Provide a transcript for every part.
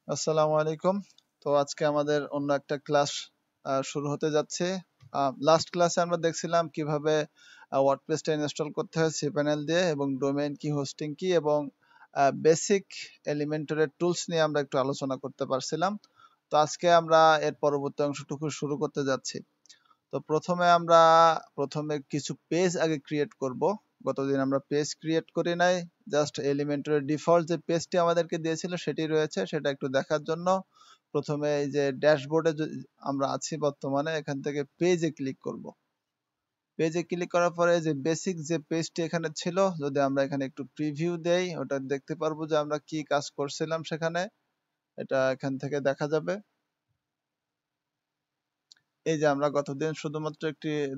আসসালামু আলাইকুম। তো আজকে আমাদের অন্য একটা ক্লাস শুরু হতে যাচ্ছে। লাস্ট ক্লাসে আমরা দেখছিলাম কিভাবে ওয়ার্ডপ্রেসটা ইনস্টল করতে হয় cPanel দিয়ে, এবং ডোমেইন কি, হোস্টিং কি, এবং বেসিক এলিমেন্টরের টুলস নিয়ে আমরা একটু আলোচনা করতে পারছিলাম। তো আজকে আমরা এর পরবর্তী অংশটুকু শুরু করতে যাচ্ছি। তো প্রথমে কিছু পেজ আগে ক্রিয়েট করব। গতদিন আমরা পেজ ক্রিয়েট করি নাই, জাস্ট এলিমেন্টরের ডিফল্ট যে পেজটি আমাদেরকে দিয়েছিল সেটি রয়েছে, সেটা একটু দেখার জন্য প্রথমে এই যে ড্যাশবোর্ডে আমরা আছি বর্তমানে, এখান থেকে পেজে ক্লিক করব। পেজে ক্লিক করার পরে যে বেসিক যে পেজটি এখানে ছিল, যদি আমরা এখানে একটু প্রিভিউ দেই, ওটা দেখতে পারবো যে আমরা কি কাজ করছিলাম সেখানে। এটা এখান থেকে দেখা যাবে। এই যে আমরা গতদিন শুধুমাত্র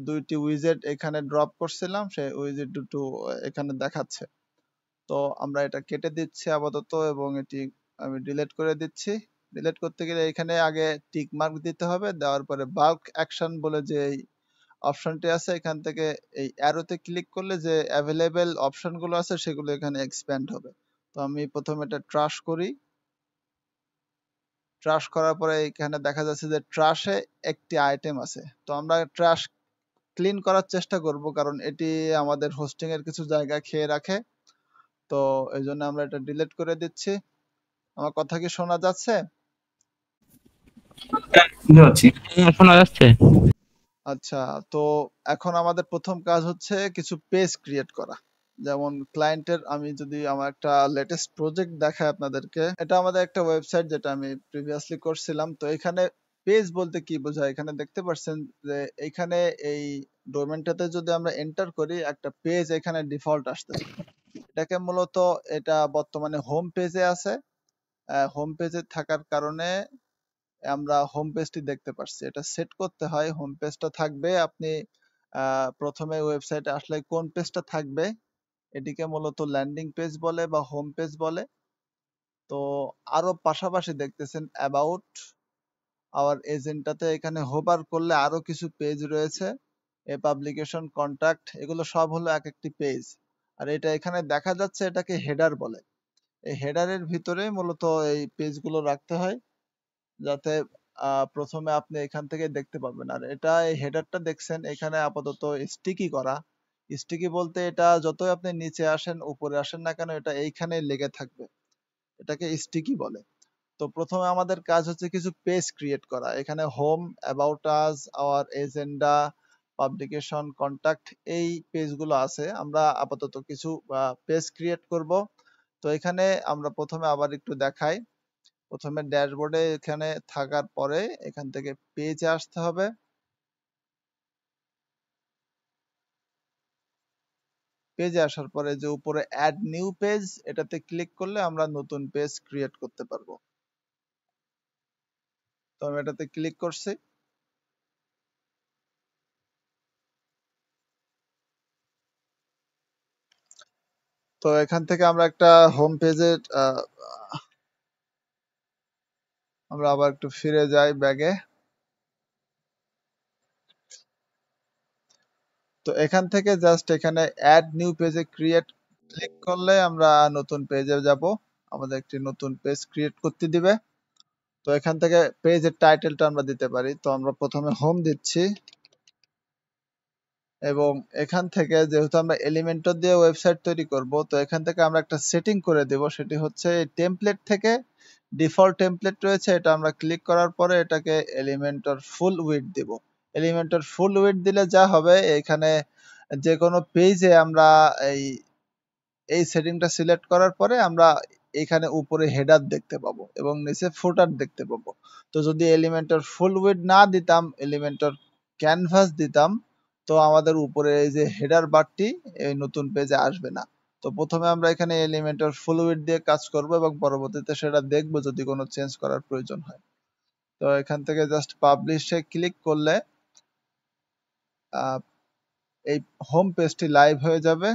দুইটি উইজেট এখানে ড্রপ করছিলাম, সেই উইজেট দুটো এখানে দেখাচ্ছে। তো আমরা এটা কেটে দিচ্ছি আপাতত, এবং এটি আমি ডিলিট করে দিচ্ছি। ডিলিট করতে গেলে এখানে আগে টিক মার্ক দিতে হবে, দেওয়ার পরে বাল্ক অ্যাকশন বলে যে এই অপশনটি আছে, এখান থেকে এই অ্যারোতে ক্লিক করলে যে অ্যাভেলেবেল অপশনগুলো আছে সেগুলো এখানে এক্সপ্যান্ড হবে। তো আমি প্রথমে এটা ট্রাশ করি। ট্রাশ করার পরে এখানে দেখা যাচ্ছে যে ট্রাশে একটি আইটেম আছে। তো আমরা ট্রাশ ক্লিন করার চেষ্টা করব, কারণ এটি আমাদের হোস্টিং এর কিছু জায়গা খেয়ে রাখে। তো এই জন্য আমরা এটা ডিলিট করে দিচ্ছি। আমার কথা কি শোনা যাচ্ছে? বুঝতে পারছি। শোনা যাচ্ছে। আচ্ছা, তো এখন আমাদের প্রথম কাজ হচ্ছে কিছু পেজ ক্রিয়েট করা। যেমন ক্লায়েন্টের, আমি যদি আমার একটা লেটেস্ট প্রজেক্ট দেখাই আপনাদেরকে, এটা আমাদের একটা ওয়েবসাইট যেটা আমি প্রিভিয়াসলি করছিলাম। তো এখানে পেজ বলতে কি বোঝায়, এখানে দেখতে পাচ্ছেন যে এখানে এই ডোমেনটাতে যদি আমরা এন্টার করি, একটা পেজ এখানে ডিফল্ট আসতেছে। এটাকে মূলত, এটা বর্তমানে হোম পেজে আছে। হোম পেজে থাকার কারণে আমরা হোম পেজটি দেখতে পাচ্ছি। এটা সেট করতে হয়, হোম পেজটা থাকবে। আপনি প্রথমে ওয়েবসাইটে আসলে কোন পেজটা থাকবে, এটিকে মূলত ল্যান্ডিং পেজ বলে বা হোম পেজ বলে। তো আরো পাশাপাশি দেখতেছেন অ্যাবাউট আওয়ার এজেন্টটাতে, এখানে হোভার করলে আরো কিছু পেজ রয়েছে। এ পাবলিকেশন, কন্টাক্ট, এগুলো সব হলো এক একটি পেজ। আর এটা এখানে দেখা যাচ্ছে, এটাকে হেডার বলে। এই হেডারের ভিতরে মূলত এই পেজগুলো রাখতে হয়, যাতে প্রথমে আপনি এখান থেকে দেখতে পাবেন। আর এটা, এই হেডারটা দেখছেন এখানে আপাতত স্টিকি করা। স্টিকি বলতে এটা যতই আপনি নিচে আসেন উপরে আসেন না কেন, এটা এইখানে লেগে থাকবে। এটাকে স্টিকি বলে। তো প্রথমে আমাদের কাজ হচ্ছে কিছু পেজ ক্রিয়েট করা। এখানে home, about us, our agenda, publication, contact, এই পেজগুলো আছে। আমরা আপাতত কিছু পেজ ক্রিয়েট করব। তো এখানে আমরা প্রথমে আবার একটু দেখাই। প্রথমে ড্যাশবোর্ডে এখানে থাকার পরে এখান থেকে পেজে আসতে হবে। পেজে আসার পরে যে উপরে অ্যাড নিউ পেজ, এটাতে ক্লিক করলে আমরা নতুন পেজ ক্রিয়েট করতে পারবো। তো আমি এটাতে ক্লিক করছি। তো এখান থেকে আমরা একটা হোম পেজে, আমরা আবার একটু ফিরে যাই ব্যাগে। তো এখান থেকে জাস্ট এখানে অ্যাড নিউ পেজে ক্রিয়েট ক্লিক করলে আমরা নতুন পেজে যাব। আমাদের একটি নতুন পেজ ক্রিয়েট করতে দিবে। তো এখান থেকে পেজের টাইটেলটা আমরা দিতে পারি। তো আমরা প্রথমে হোম দিচ্ছি, এবং এখান থেকে যেহেতু আমরা এলিমেন্টর দিয়ে ওয়েবসাইট তৈরি করব, তো এখান থেকে আমরা একটা সেটিং করে দেব। সেটি হচ্ছে এই টেমপ্লেট থেকে, ডিফল্ট টেমপ্লেট রয়েছে, এটা আমরা ক্লিক করার পরে এটাকে এলিমেন্টর ফুল উইডথ দেব। এলিমেন্টর ফুল উইডথ দিলে যা হবে, এখানে যে কোনো পেজে আমরা এই এই সেটিংটা সিলেক্ট করার পরে আমরা এখানে উপরে হেডার দেখতে পাবো এবং নিচে ফুটার দেখতে পাবো। তো যদি এলিমেন্টর ফুল উইডথ না দিতাম, এলিমেন্টর ক্যানভাস দিতাম, তো আমাদের উপরে এই যে হেডার বারটি এই নতুন পেজে আসবে না। তো প্রথমে আমরা এখানে এলিমেন্টর ফুল উইডথ দিয়ে কাজ করব, এবং পরবর্তীতে সেটা দেখবো যদি কোনো চেঞ্জ করার প্রয়োজন হয়। তো এখান থেকে জাস্ট পাবলিশে ক্লিক করলে এই হোম পেজটি লাইভ হয়ে যাবে।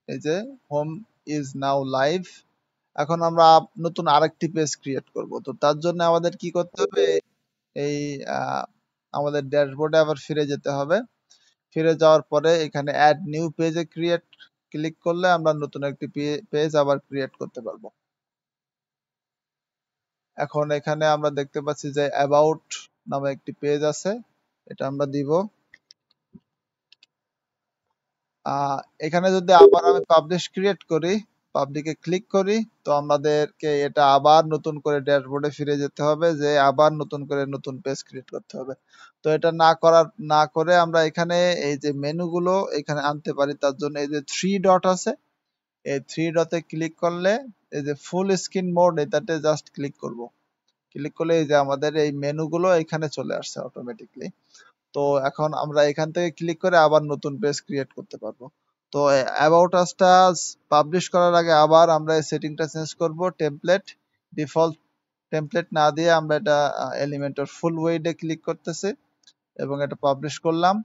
এই যে হোম ইজ নাও লাইভ। এখন আমরা নতুন আরেকটি পেজ ক্রিয়েট করব। তো তার জন্য আমাদের কি করতে হবে, এই আমাদের ড্যাশবোর্ডে আবার ফিরে যেতে হবে। ফিরে যাওয়ার পরে এখানে অ্যাড নিউ পেজে ক্লিক করলে আমরা নতুন একটি পেজ আবার ক্রিয়েট করতে পারবো। এখন এখানে আমরা দেখতে পাচ্ছি যে অ্যাবাউট নামে একটি পেজ আছে, এটা আমরা দিব। এখানে যদি আবার আমি পাবলিশ ক্রিয়েট করি, পাবলিকে ক্লিক করি, তো আমাদেরকে এটা আবার নতুন করে ড্যাশবোর্ডে ফিরে যেতে হবে, যে আবার নতুন করে নতুন পেজ ক্রিয়েট করতে হবে। তো এটা না করে আমরা এখানে এই যে মেনুগুলো এখানে আনতে পারি। তার জন্য এই যে থ্রি ডট আছে, এই থ্রি ডটে ক্লিক করলে এই যে ফুল স্ক্রিন মোড, এটাতে জাস্ট ক্লিক করব। ক্লিক করলে এই যে আমাদের এই মেনুগুলো এখানে চলে আসছে অটোমেটিকলি। তো এখন আমরা এখান থেকে ক্লিক করে আবার নতুন পেজ ক্রিয়েট করতে পারবো। তো অ্যাবাউট আসটা পাবলিশ করার আগে আবার আমরা এই সেটিংটা চেঞ্জ করব। টেমপ্লেট, ডিফল্ট টেমপ্লেট না দিয়ে আমরা এটা এলিমেন্টর ফুল ওয়েটে ক্লিক করতেছি এবং এটা পাবলিশ করলাম।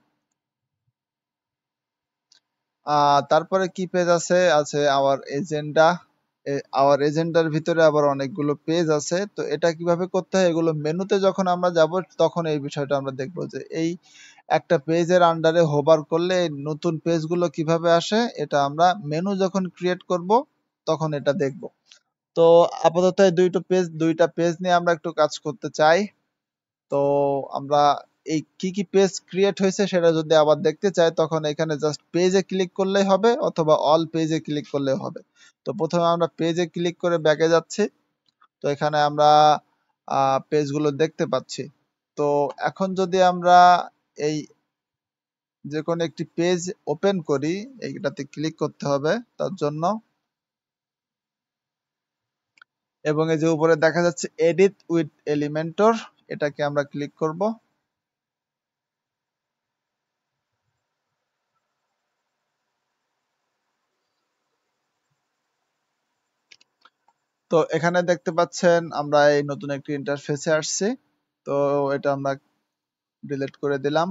তারপরে কি পেজ আছে, আছে আওয়ার এজেন্ডা। আওয়ার এজেন্ডার ভিতরে আবার অনেকগুলো পেজ আছে। তো এটা কিভাবে করতে হয়, এগুলো মেনুতে যখন আমরা যাব তখন এই বিষয়টা আমরা দেখবো, যে এই একটা পেজের আন্ডারে হোভার করলে এই নতুন পেজগুলো কিভাবে আসে, এটা আমরা মেনু যখন ক্রিয়েট করব তখন এটা দেখব। তো আপাতত এই দুইটা পেজ নিয়ে আমরা একটু কাজ করতে চাই। তো আমরা এই কি পেজ ক্রিয়েট হয়েছে সেটা যদি আবার দেখতে চাই, তখন এখানে জাস্ট পেজে ক্লিক করলেই হবে, অথবা অল পেজে ক্লিক করলেই হবে। তো প্রথমে আমরা পেজে ক্লিক করে ব্যাকে যাচ্ছি। তো এখানে আমরা পেজগুলো দেখতে পাচ্ছি। তো এখন যদি আমরা এই যে কোনো একটি পেজ ওপেন করি, এইটাতে ক্লিক করতে হবে তার জন্য, এবং এই যে উপরে দেখা যাচ্ছে এডিট উইথ এলিমেন্টর, এটাকে আমরা ক্লিক করব। তো এখানে দেখতে পাচ্ছেন আমরা এই নতুন একটি ইন্টারফেসে আসছি। তো এটা আমরা ডিলিট করে দিলাম।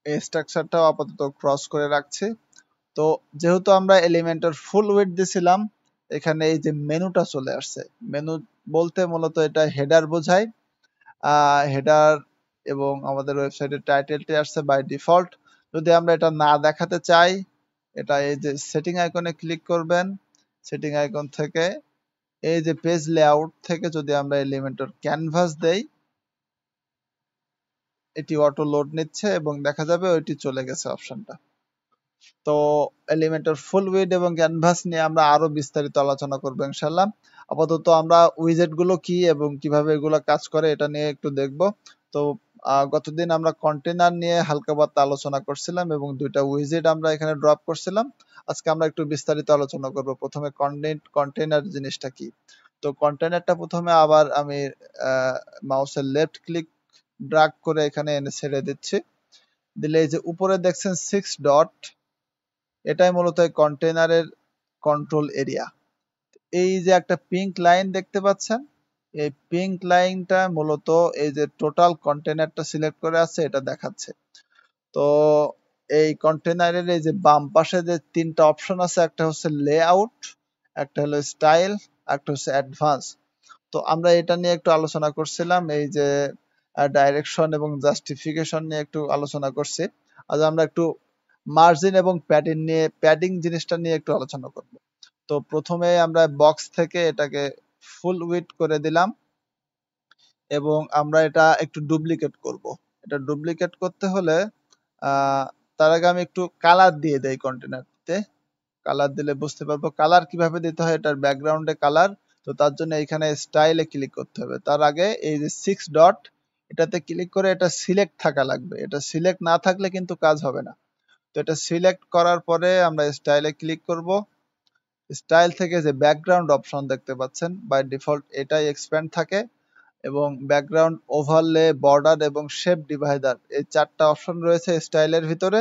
এই স্ট্রাকচারটাও আপাতত ক্রস করে রাখছি। তো যেহেতু আমরা এলিমেন্টর ফুল উইডথ দিছিলাম, এখানে এই যে মেনুটা চলে আসছে। মেনু বলতে মূলত এটা হেডার বোঝায়। হেডার এবং আমাদের ওয়েবসাইটের টাইটেলটি আসছে বাই ডিফল্ট। যদি আমরা এটা না দেখাতে চাই, এটা এই যে সেটিং আইকনে ক্লিক করবেন। সেটিং আইকন থেকে এই যে পেজ লেআউট থেকে যদি আমরা এলিমেন্টর ক্যানভাস দেই, এটি অটো লোড নিচ্ছে এবং দেখা যাবে ওইটি চলে গেছে অপশনটা। তো এলিমেন্টর ফুল উইডথ এবং ক্যানভাস নিয়ে আমরা আরো বিস্তারিত আলোচনা করবো ইনশাল্লাহ। আপাতত আমরা উইজেট গুলো কি এবং কিভাবে এগুলো কাজ করে এটা নিয়ে একটু দেখব। তো গতদিন আমরা কন্টেনার নিয়ে হালকা পাতলা আলোচনা করছিলাম এবং দুইটা উইজেট আমরা এখানে ড্রপ করছিলাম। আজকে আমরা একটু বিস্তারিত আলোচনা করব। প্রথমে কন্টেনার জিনিসটা কি। তো কন্টেনারটা প্রথমে আবার আমি মাউসের লেফট ক্লিক ড্রাগ করে এখানে এনে ছেড়ে দিচ্ছি। দিলে এই যে উপরে দেখছেন 6 ডট, এটাই মূলত এই কন্টেনারের কন্ট্রোল এরিয়া। এই যে একটা পিঙ্ক লাইন দেখতে পাচ্ছেন, এই পিঙ্ক লাইনটা মূলত এই যে টোটাল কন্টেনারটা সিলেক্ট করে আছে এটা দেখাচ্ছে। তো এই কন্টেনারের এই যে বাম পাশে যে তিনটা অপশন আছে, একটা হচ্ছে লেআউট, একটা হলো স্টাইল, একটা হচ্ছে অ্যাডভান্স। তো আমরা এটা নিয়ে একটু আলোচনা করছিলাম, এই যে ডাইরেকশন এবং জাস্টিফিকেশন নিয়ে একটু আলোচনা করছি। আজ আমরা একটু মার্জিন এবং প্যাডিং জিনিসটা নিয়ে একটু আলোচনা করব। তো প্রথমে আমরা বক্স থেকে এটাকে ফুল উইডথ করে দিলাম এবং আমরা এটা একটু ডুপ্লিকেট করব। এটা ডুপ্লিকেট করতে হলে তার আগে আমি একটু কালার দিয়ে দেই কন্টেনারতে। কালার দিলে বুঝতে পারবো কালার কিভাবে দিতে হয়, এটার ব্যাকগ্রাউন্ডে কালার। তো তার জন্য এখানে স্টাইলে ক্লিক করতে হবে। তার আগে এই যে 6 ডট, এটাতে ক্লিক করে এটা সিলেক্ট থাকা লাগবে। এটা সিলেক্ট না থাকলে কিন্তু কাজ হবে না। তো এটা সিলেক্ট করার পরে আমরা স্টাইলে ক্লিক করব। স্টাইল থেকে যে ব্যাকগ্রাউন্ড অপশন দেখতে পাচ্ছেন, বাই ডিফল্ট এটাই এক্সপ্যান্ড থাকে এবং ব্যাকগ্রাউন্ড, ওভারলে, বর্ডার এবং শেপ ডিভাইডার, এই চারটা অপশন রয়েছে স্টাইলের ভিতরে।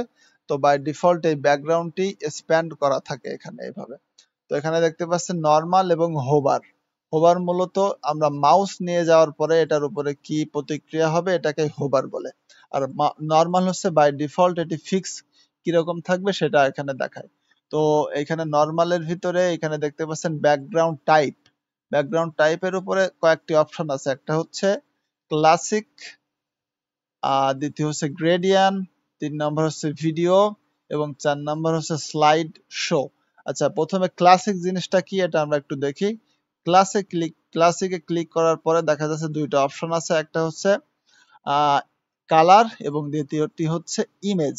তো বাই ডিফল্ট এই ব্যাকগ্রাউন্ডটি এক্সপ্যান্ড করা থাকে এখানে এইভাবে। তো এখানে দেখতে পাচ্ছেন নরমাল এবং হোভার। হোভার মূলত আমরা মাউস নিয়ে যাওয়ার পরে এটার উপরে কি প্রতিক্রিয়া হবে এটাকে হোভার বলে। আর নরমাল হচ্ছে বাই ডিফল্ট এটি ফিক্স কিরকম থাকবে সেটা এখানে দেখায়। তো এখানে নরমালের ভিতরে এখানে দেখতে পাচ্ছেন ব্যাকগ্রাউন্ড টাইপ। ব্যাকগ্রাউন্ড টাইপের উপরে কয়েকটি অপশন আছে, একটা হচ্ছে ক্লাসিক, দ্বিতীয় হচ্ছে গ্রেডিয়ান, 3 নম্বর হচ্ছে ভিডিও এবং 4 নম্বর হচ্ছে স্লাইড শো। আচ্ছা, প্রথমে ক্লাসিক জিনিসটা কি এটা আমরা একটু দেখি। ক্লাসিকে ক্লিক করার পরে দেখা যাচ্ছে দুইটা অপশন আছে, একটা হচ্ছে কালার এবং দ্বিতীয়টি হচ্ছে ইমেজ।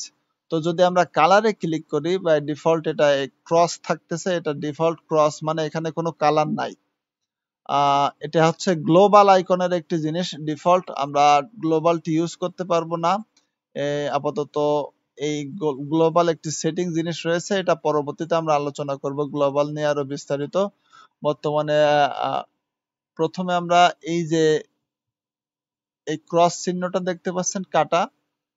তো যদি আমরা কালারে ক্লিক করি, বাই ডিফল্ট এটা ক্রস থাকতেছে, এটা ডিফল্ট ক্রস মানে এখানে কোনো কালার নাই। এটা হচ্ছে গ্লোবাল আইকনের একটি জিনিস, ডিফল্ট আমরা গ্লোবালটি ইউজ করতে পারবো না আপাতত। এই গ্লোবাল একটি সেটিং জিনিস রয়েছে, এটা পরবর্তীতে আমরা আলোচনা করব গ্লোবাল নিয়ে আরো বিস্তারিত। বর্তমানে প্রথমে আমরা এই যে এই ক্রস চিহ্নটা দেখতে পাচ্ছেন কাটা,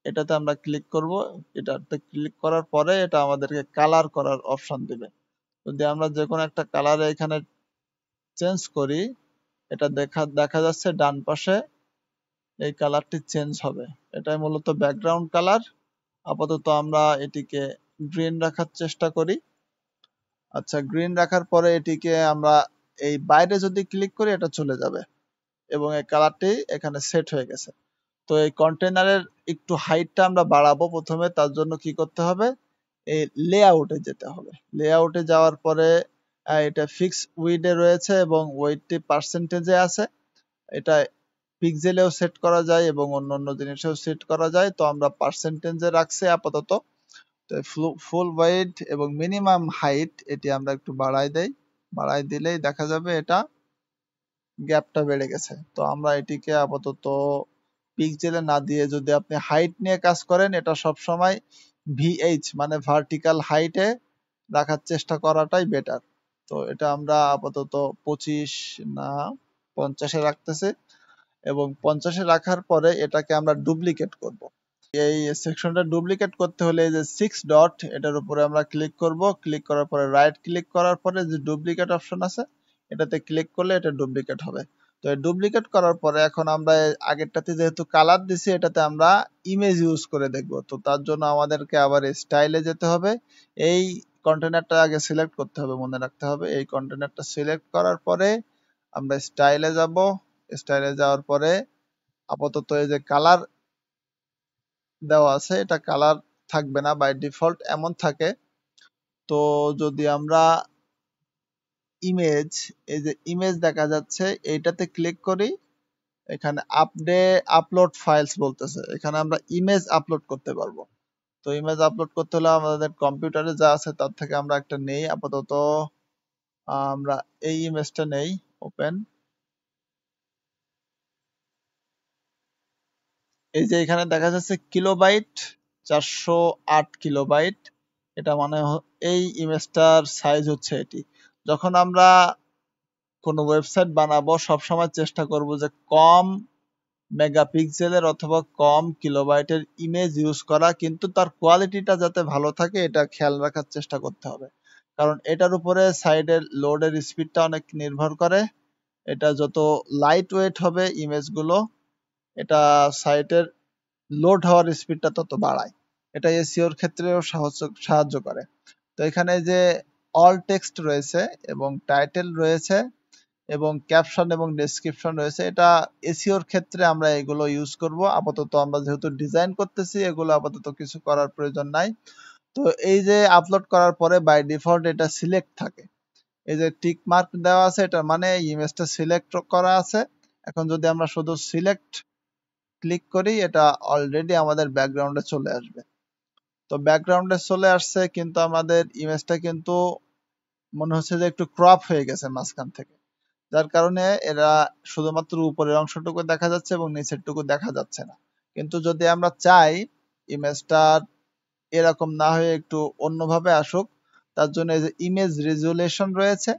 এটাতে আমরা ক্লিক করব। এটাতে ক্লিক করার পরে এটা আমাদেরকে কালার করার অপশন দিবে। যদি আমরা যে কোনো একটা কালার এখানে চেঞ্জ করি, এটা দেখা যাচ্ছে ডান পাশে এই কালারটি চেঞ্জ হবে। এটাই মূলত ব্যাকগ্রাউন্ড কালার। আপাতত আমরা এটিকে গ্রিন রাখার চেষ্টা করি। আচ্ছা, গ্রিন রাখার পরে এটিকে আমরা এই বাইরে যদি ক্লিক করি এটা চলে যাবে এবং এই কালারটি এখানে সেট হয়ে গেছে। তো এই কন্টেনারের একটু হাইটটা আমরা বাড়াবো প্রথমে, তার জন্য কি করতে হবে, এই লেআউটে যেতে হবে। লেআউটে যাওয়ার পরে এটা ফিক্স উইডে রয়েছে এবং ওয়েটটি পার্সেন্টেজে আছে। এটা পিক্সেলেও সেট করা যায় এবং অন্যান্য জিনিসেও সেট করা যায়। তো আমরা পার্সেন্টেজে রাখছি আপাতত। তো ফুল ওয়েট এবং মিনিমাম হাইট এটি আমরা একটু বাড়াই দেই। বাড়াই দিলেই দেখা যাবে এটা গ্যাপটা বেড়ে গেছে। তো আমরা এটিকে আপাতত পিক্সেলে না দিয়ে যদি আপনি হাইট নিয়ে কাজ করেন, এটা সব সময় ভিএইচ মানে ভার্টিক্যাল হাইটে রাখার চেষ্টা করাটাই বেটার। তো এটা আমরা আপাতত 25 না 50-এ রাখতেছি এবং 50-এ রাখার পরে এটাকে আমরা ডুপ্লিকেট করব। এই সেকশনটা ডুপ্লিকেট করতে হলে এই যে 6 ডট এটার উপরে আমরা ক্লিক করব। ক্লিক করার পরে রাইট ক্লিক করার পরে যে ডুপ্লিকেট অপশন আছে এটাতে ক্লিক করলে এটা ডুপ্লিকেট হবে। তো এই ডুপ্লিকেট করার পরে এখন আমরা আগেরটাতে যেহেতু কালার দিছি, এটাতে আমরা ইমেজ ইউজ করে দেখব। তো তার জন্য আমাদেরকে আবার স্টাইলে যেতে হবে। এই কন্টেনারটা আগে সিলেক্ট করতে হবে, মনে রাখতে হবে। এই কন্টেনারটা সিলেক্ট করার পরে আমরা স্টাইলে যাব। স্টাইলে যাওয়ার পরে আপাতত এই যে কালার দেওয়া আছে এটা কালার থাকবে না, বাই ডিফল্ট এমন থাকে। তো যদি আমরা ইমেজ, এই যে ইমেজ দেখা যাচ্ছে এইটাতে ক্লিক করি, এখানে আপলোড ফাইলস বলতেছে, এখানে আমরা ইমেজ আপলোড করতে পারবো। তো ইমেজ আপলোড করতে হলে আমাদের কম্পিউটারে যা আছে তার থেকে আমরা একটা নেই। আপাতত আমরা এই ইমেজটা নেই, ওপেন। এই যে এখানে দেখা যাচ্ছে কিলোবাইট, 408 কিলোবাইট। এটা মানে এই ইমেজটার সাইজ হচ্ছে এটি। যখন আমরা কোনো ওয়েবসাইট বানাবো সবসময় চেষ্টা করব যে কম মেগাপিক্সেলের অথবা কম কিলোবাইটের ইমেজ ইউজ করা, কিন্তু তার কোয়ালিটিটা যাতে ভালো থাকে এটা খেয়াল রাখার চেষ্টা করতে হবে। কারণ এটার উপরে সাইডের লোডের স্পিডটা অনেক নির্ভর করে। এটা যত লাইট ওয়েট হবে ইমেজগুলো, এটা সাইটের লোড হওয়ার স্পিডটা তত বাড়ায়। এটা এসইওর ক্ষেত্রেও সাহায্য করে। তো এখানে যে অল টেক্সট রয়েছে এবং টাইটেল রয়েছে এবং ক্যাপশন এবং ডেসক্রিপশন রয়েছে, এটা এসইওর ক্ষেত্রে আমরা এগুলো ইউজ করব। আপাতত আমরা যেহেতু ডিজাইন করতেছি এগুলো আপাতত কিছু করার প্রয়োজন নাই। তো এই যে আপলোড করার পরে বাই ডিফল্ট এটা সিলেক্ট থাকে। এই যে টিক মার্ক দেওয়া আছে এটা মানে ইমেজটা সিলেক্ট করা আছে। এখন যদি আমরা শুধু সিলেক্ট ক্লিক করি এটা অলরেডি আমাদের ব্যাকগ্রাউন্ডে চলে আসবে। তো ব্যাকগ্রাউন্ডে চলে আসছে কিন্তু আমাদের ইমেজটা কিন্তু মনে হচ্ছে যে একটু ক্রপ হয়ে গেছে মাঝখান থেকে, যার কারণে এরা শুধুমাত্র উপরের অংশটুকু দেখা যাচ্ছে এবং নিচের টুকু দেখা যাচ্ছে না। কিন্তু যদি আমরা চাই ইমেজটা এরকম না হয়ে একটু অন্যভাবে আসুক, তার জন্য এই যে ইমেজ রেজুলেশন রয়েছে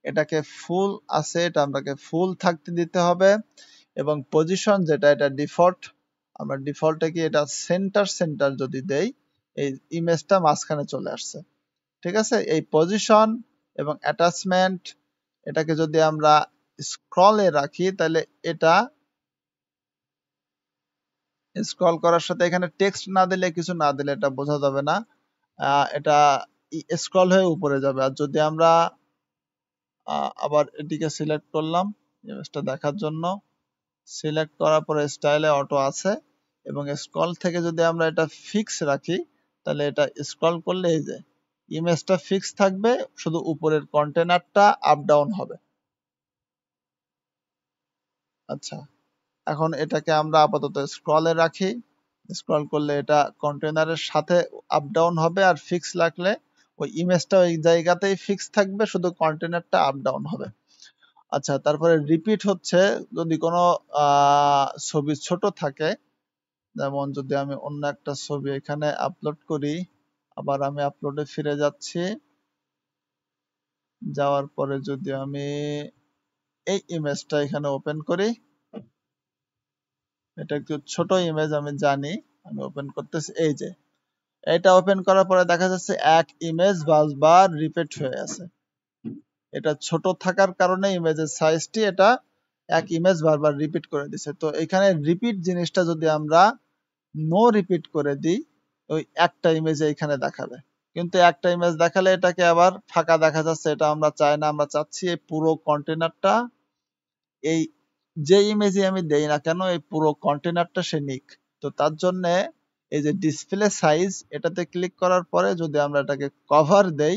এটাকে ফুল আছে, এটা আমাকে ফুল থাকতে দিতে হবে এবং পজিশন যেটা এটা ডিফল্ট, আমরা ডিফল্টে কি এটা সেন্টার যদি দেই এই ইমেজটা মাঝখানে চলে আসছে। ঠিক আছে, এই পজিশন এবং অ্যাটাচমেন্ট এটাকে যদি আমরা স্ক্রলে রাখি তাহলে এটা স্ক্রল করার সাথে এখানে টেক্সট না দিলে কিছু না দিলে এটা বোঝা যাবে না, এটা স্ক্রল হয়ে উপরে যাবে। আর যদি আমরা আবার এটিকে সিলেক্ট করলাম ইমেজটা দেখার জন্য, সিলেক্ট করার পরে স্টাইলে অটো আছে এবং স্ক্রল থেকে যদি আমরা এটা ফিক্স রাখি তাহলে এটা স্ক্রল করলে এই যে ইমেজটা ফিক্স থাকবে, শুধু উপরের কন্টেনারটা আপ ডাউন হবে। আচ্ছা, এখন এটাকে আমরা আপাতত স্ক্রলে রাখি। স্ক্রল করলে এটা কন্টেনারের সাথে আপ ডাউন হবে, আর ফিক্স রাখলে ওই ইমেজটা ওই জায়গাতেই ফিক্স থাকবে, শুধু কন্টেনারটা আপ ডাউন হবে। আচ্ছা, তারপরে রিপিট হচ্ছে যদি কোনো ছবি ছোট থাকে, যেমন যদি আমি অন্য একটা ছবি এখানে আপলোড করি, আবার আমি আপলোডে ফিরে যাচ্ছি, যাওয়ার পরে যদি আমি এই ইমেজটা এখানে ওপেন করি, এটা একটু ছোট ইমেজ আমি জানি, আমি ওপেন করতেছি। এই যে এটা ওপেন করার পরে দেখা যাচ্ছে এক ইমেজ বারবার রিপিট হয়ে আছে। এটা ছোট থাকার কারণে ইমেজের সাইজটি এটা এক ইমেজ বারবার রিপিট করে দিছে। তো এখানে রিপিট জিনিসটা যদি আমরা নো রিপিট করে দিই, ওই একটা ইমেজ এখানে দেখাবে, কিন্তু একটা ইমেজ দেখালে এটাকে আবার ফাঁকা দেখা যাচ্ছে, এটা আমরা চাই না। আমরা চাচ্ছি এই পুরো কন্টেনারটা, এই যে ইমেজে আমি দেই না কেন, এই পুরো কন্টেনারটা সে নিক। তো তার জন্য এই যে ডিসপ্লে সাইজ, এটাতে ক্লিক করার পরে যদি আমরা এটাকে কভার দেই,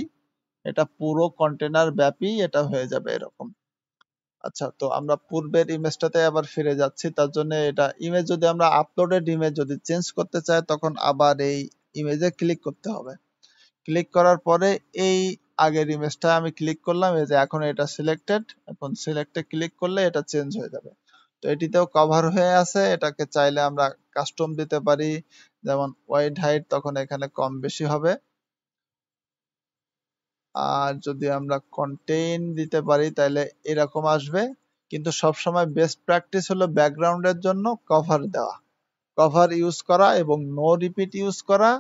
এটা পুরো কন্টেনার ব্যাপী এটা হয়ে যাবে এরকম। আচ্ছা, তো আমরা পূর্বের ইমেজটাতে আবার ফিরে যাচ্ছি। তার জন্য এটা ইমেজ যদি আমরা আপলোডেড ইমেজ যদি চেঞ্জ করতে চাই, তখন আবার এই ইমেজে ক্লিক করতে হবে। ক্লিক করার পরে এই আগের ইমেজটা আমি ক্লিক করলাম, এই যে এখন এটা সিলেক্টেড, এখন সিলেক্টে ক্লিক করলে এটা চেঞ্জ হয়ে যাবে। তো এটিতেও কভার হয়ে আছে, এটাকে চাইলে আমরা কাস্টম দিতে পারি, যেমন ওয়াইড হাইট, তখন এখানে কম বেশি হবে। আর যদি আমরা কন্টেইন দিতে পারি তাহলে এরকম আসবে। কিন্তু সবসময় বেস্ট প্র্যাকটিস হলো ব্যাকগ্রাউন্ডের জন্য কভার দেওয়া, কভার ইউজ করা এবং নো রিপিট ইউজ করা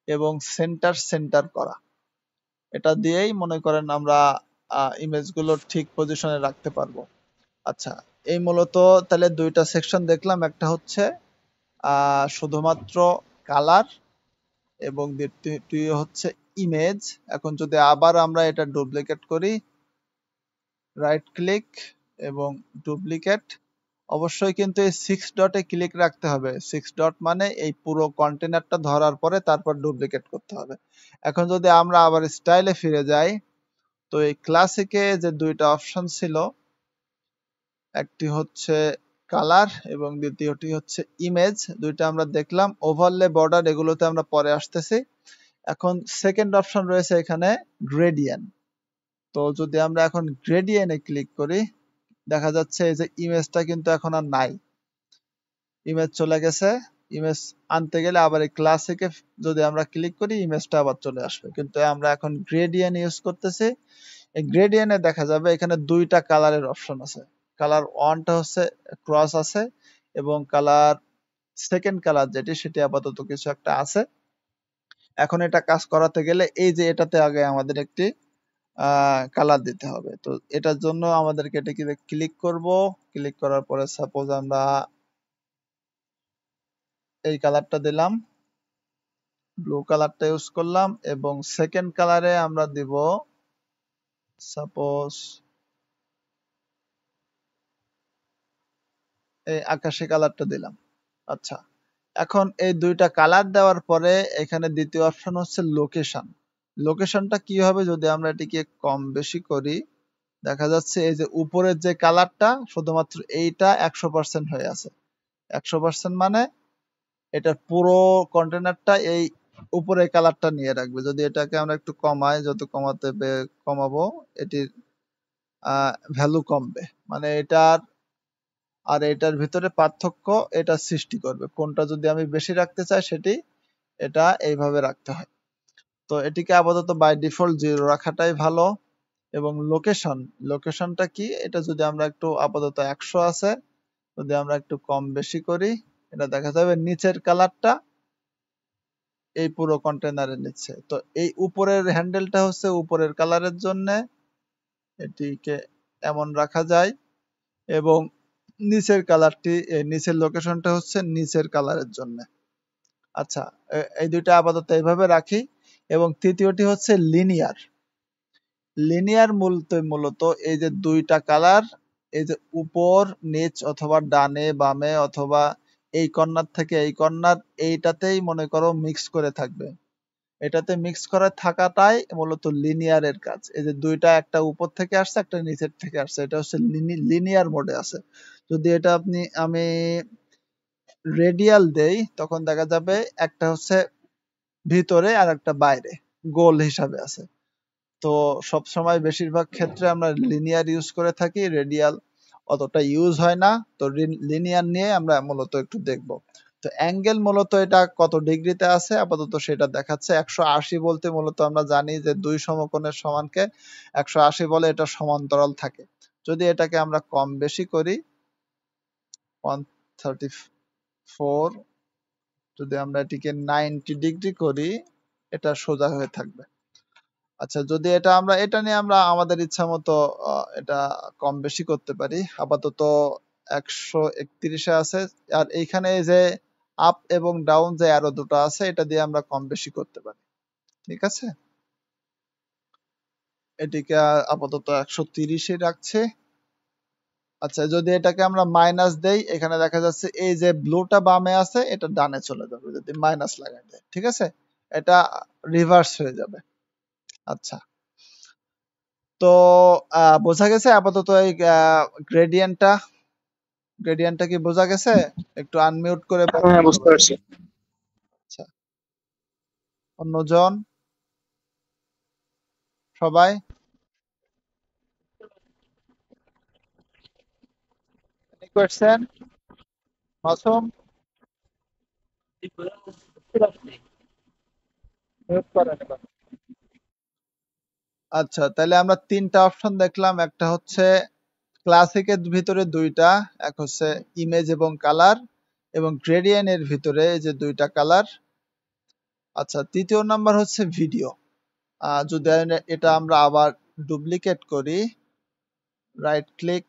এবং সেন্টার সেন্টার করা। এটা দিয়েই মনে করেন আমরা ইমেজগুলো ঠিক পজিশনে রাখতে পারবো। আচ্ছা, এই মূলত তাহলে দুইটা সেকশন দেখলাম, একটা হচ্ছে শুধুমাত্র কালার এবং দ্বিতীয়টি হচ্ছে ইমেজ। এখন যদি আবার আমরা এটা ডুপ্লিকেট করি, রাইট ক্লিক এবং ডুপ্লিকেট, অবশ্যই কিন্তু এই 6 ডটে ক্লিক রাখতে হবে। 6 ডট মানে এই পুরো কন্টেনারটা ধরার পরে তারপর ডুপ্লিকেট করতে হবে। এখন যদি আমরা আবার স্টাইলে ফিরে যাই, তো এই ক্লাসিকে যে দুইটা অপশন ছিল, একটি হচ্ছে কালার এবং দ্বিতীয়টি হচ্ছে ইমেজ, দুইটা আমরা দেখলাম। ওভারলে, বর্ডার এগুলোতে আমরা পরে আসতেছি। এখন সেকেন্ড অপশন রয়েছে এখানে গ্রেডিয়েন্ট। তো যদি আমরা এখন গ্রেডিয়েন্টে ক্লিক করি, দেখা যাচ্ছে এই যে ইমেজটা কিন্তু এখন আর নাই, ইমেজ চলে গেছে। ইমেজ আনতে গেলে আবার এই ক্লাসিকে যদি আমরা ক্লিক করি, ইমেজটা আবার চলে আসবে। কিন্তু আমরা এখন গ্রেডিয়েন্ট ইউজ করতেছি। এই গ্রেডিয়েন্টে দেখা যাবে এখানে দুইটা কালারের অপশন আছে। কালার ওয়ানটা হচ্ছে ক্রস আছে, এবং কালার সেকেন্ড কালার যেটি, সেটি আপাতত কিছু একটা আছে। এখন এটা কাজ করাতে গেলে এই যে এটাতে আগে আমাদের একটি কালার দিতে হবে। তো এটার জন্য আমাদেরকে এটাকে ক্লিক করব। ক্লিক করার পরে সাপোজ আমরা এই কালারটা দিলাম, ব্লু কালারটা ইউজ করলাম, এবং সেকেন্ড কালারে আমরা দিব সাপোজ এই আকাশি কালারটা দিলাম। আচ্ছা, এখন এই দুইটা কালার দেওয়ার পরে এখানে দ্বিতীয় অপশন হচ্ছে লোকেশন। লোকেশনটা কি হবে যদি আমরা এটিকে কম বেশি করি, দেখা যাচ্ছে এই যে উপরের যে কালারটা শুধুমাত্র এইটা 100% হয়ে আছে। 100% মানে এটা পুরো কন্টেনারটা এই উপরের কালারটা নিয়ে রাখবে। যদি এটাকে আমরা একটু কমাই, যত কমাবো এটির ভ্যালু কমবে, মানে এটার আর এটার ভিতরে পার্থক্য এটা সৃষ্টি করবে। কোনটা যদি আমি বেশি রাখতে চাই, সেটি এটা এইভাবে রাখতে হয়। তো এটিকে আপাতত বাই ডিফল্ট 0 রাখাটাই ভালো। এবং লোকেশন, লোকেশনটা কি, এটা যদি আমরা একটু আপাতত 100 আছে, যদি আমরা একটু কম বেশি করি, এটা দেখা যাবে নিচের কালারটা এই পুরো কন্টেনারের নিচে। তো এই উপরের হ্যান্ডেলটা হচ্ছে উপরের কালারের জন্য, এটিকে এমন রাখা যায়। এবং নিচের কালারটি, নিচের লোকেশনটা হচ্ছে নিচের কালারের জন্য। আচ্ছা, এই দুইটা আপাতত এইভাবে রাখি। এবং তৃতীয়টি হচ্ছে লিনিয়ার। লিনিয়ার মূলত এই যে দুইটা কালার, এই যে উপর নিচ অথবা ডানে বামে অথবা এই কর্নার থেকে এই কর্নার, এইটাতেই মনে করো মিক্স করে থাকবে। এটাতে মিক্স করে থাকাটাই মূলত লিনিয়ারের কাজ। এই যে দুইটা, একটা উপর থেকে আসছে, একটা নিচের থেকে আসছে, এটা হচ্ছে লিনিয়ার মোডে আছে। যদি এটা আমি রেডিয়াল দেই তখন দেখা যাবে একটা হচ্ছে ভিতরে আর একটা বাইরে গোল হিসাবে আছে। তো সবসময় বেশিরভাগ ক্ষেত্রে আমরা লিনিয়ার ইউজ করে থাকি, রেডিয়াল অতটা ইউজ হয় না। তো লিনিয়ার নিয়ে আমরা মূলত একটু দেখব। তো অ্যাঙ্গেল মূলত এটা কত ডিগ্রিতে আছে আপাতত সেটা দেখাচ্ছে 180 বলতে মূলত আমরা জানি যে দুই সমকোণের সমানকে 180 বলে, এটা সমান্তরাল থাকে। যদি এটাকে আমরা কম বেশি করি 134, যদি আমরা এটিকে 90 ডিগ্রি করি এটা সোজা হয়ে থাকবে। আচ্ছা, যদি এটা নিয়ে আমরা আমাদের ইচ্ছা মতো এটা কম বেশি করতে পারি। আপাতত 131 আছে। আর এইখানে যে আপ এবং ডাউন যে অ্যারো দুটো আছে এটা দিয়ে আমরা কম বেশি করতে পারি। ঠিক আছে, এটিকে আপাতত 130 রাখছে। আচ্ছা, যদি এটাকে আমরা মাইনাস দেই এখানে দেখা যাচ্ছে এই যে ব্লুটা বামে আছে এটা ডানে চলে যাবে যদি মাইনাস লাগাই দেয়। ঠিক আছে, এটা রিভার্স হয়ে যাবে। আচ্ছা, তো বোঝা গেছে আপাতত এই গ্রেডিয়েন্টটা কি বোঝা গেছে? একটু আনমিউট করে বলেন হ্যাঁ, বুঝতে সবাই। পারছি। আচ্ছা, অন্যজন সবাই কোয়েশ্চেন? মাসুম মিউট করেন এবার। আচ্ছা, তাহলে আমরা তিনটা অপশন দেখলাম। একটা হচ্ছে ক্লাসিকের ভিতরে দুইটা, এক হচ্ছে ইমেজ এবং কালার, এবং গ্রেডিয়েন্ট এর ভিতরে এই যে দুইটা কালার। আচ্ছা, তৃতীয় নাম্বার হচ্ছে ভিডিও। যদি এটা আমরা আবার ডুপ্লিকেট করি, রাইট ক্লিক,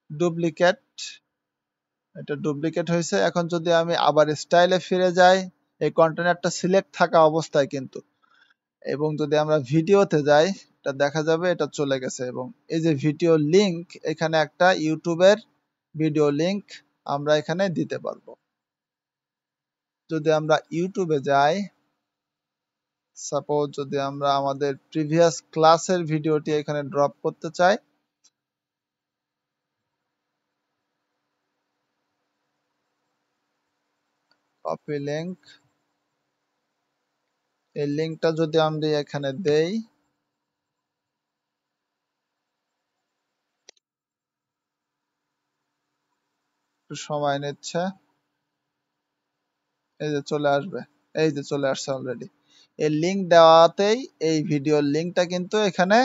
ডুপ্লিকেট, এটা ডুপ্লিকেট হয়েছে। এখন যদি আমি আবার স্টাইলে ফিরে যাই, এই কন্টেনারটা সিলেক্ট থাকা অবস্থায় কিন্তু, এবং যদি আমরা ভিডিওতে যাই এটা দেখা যাবে এটা চলে গেছে। এবং এই যে ভিডিও লিংক, এখানে একটা ইউটিউবের ভিডিও লিংক আমরা এখানে দিতে পারবো। যদি আমরা ইউটিউবে যাই, সাপোজ যদি আমরা আমাদের প্রিভিয়াস ক্লাসের ভিডিওটি এখানে ড্রপ করতে চাই, কপি লিংক, এই লিংকটা যদি আমরা এখানে দেই, একটু সময় নিচ্ছে, এই যে চলে আসবে, এই যে চলে আসছে অলরেডি। এই লিংক দেওয়াতেই এই ভিডিওর লিংকটা কিন্তু এখানে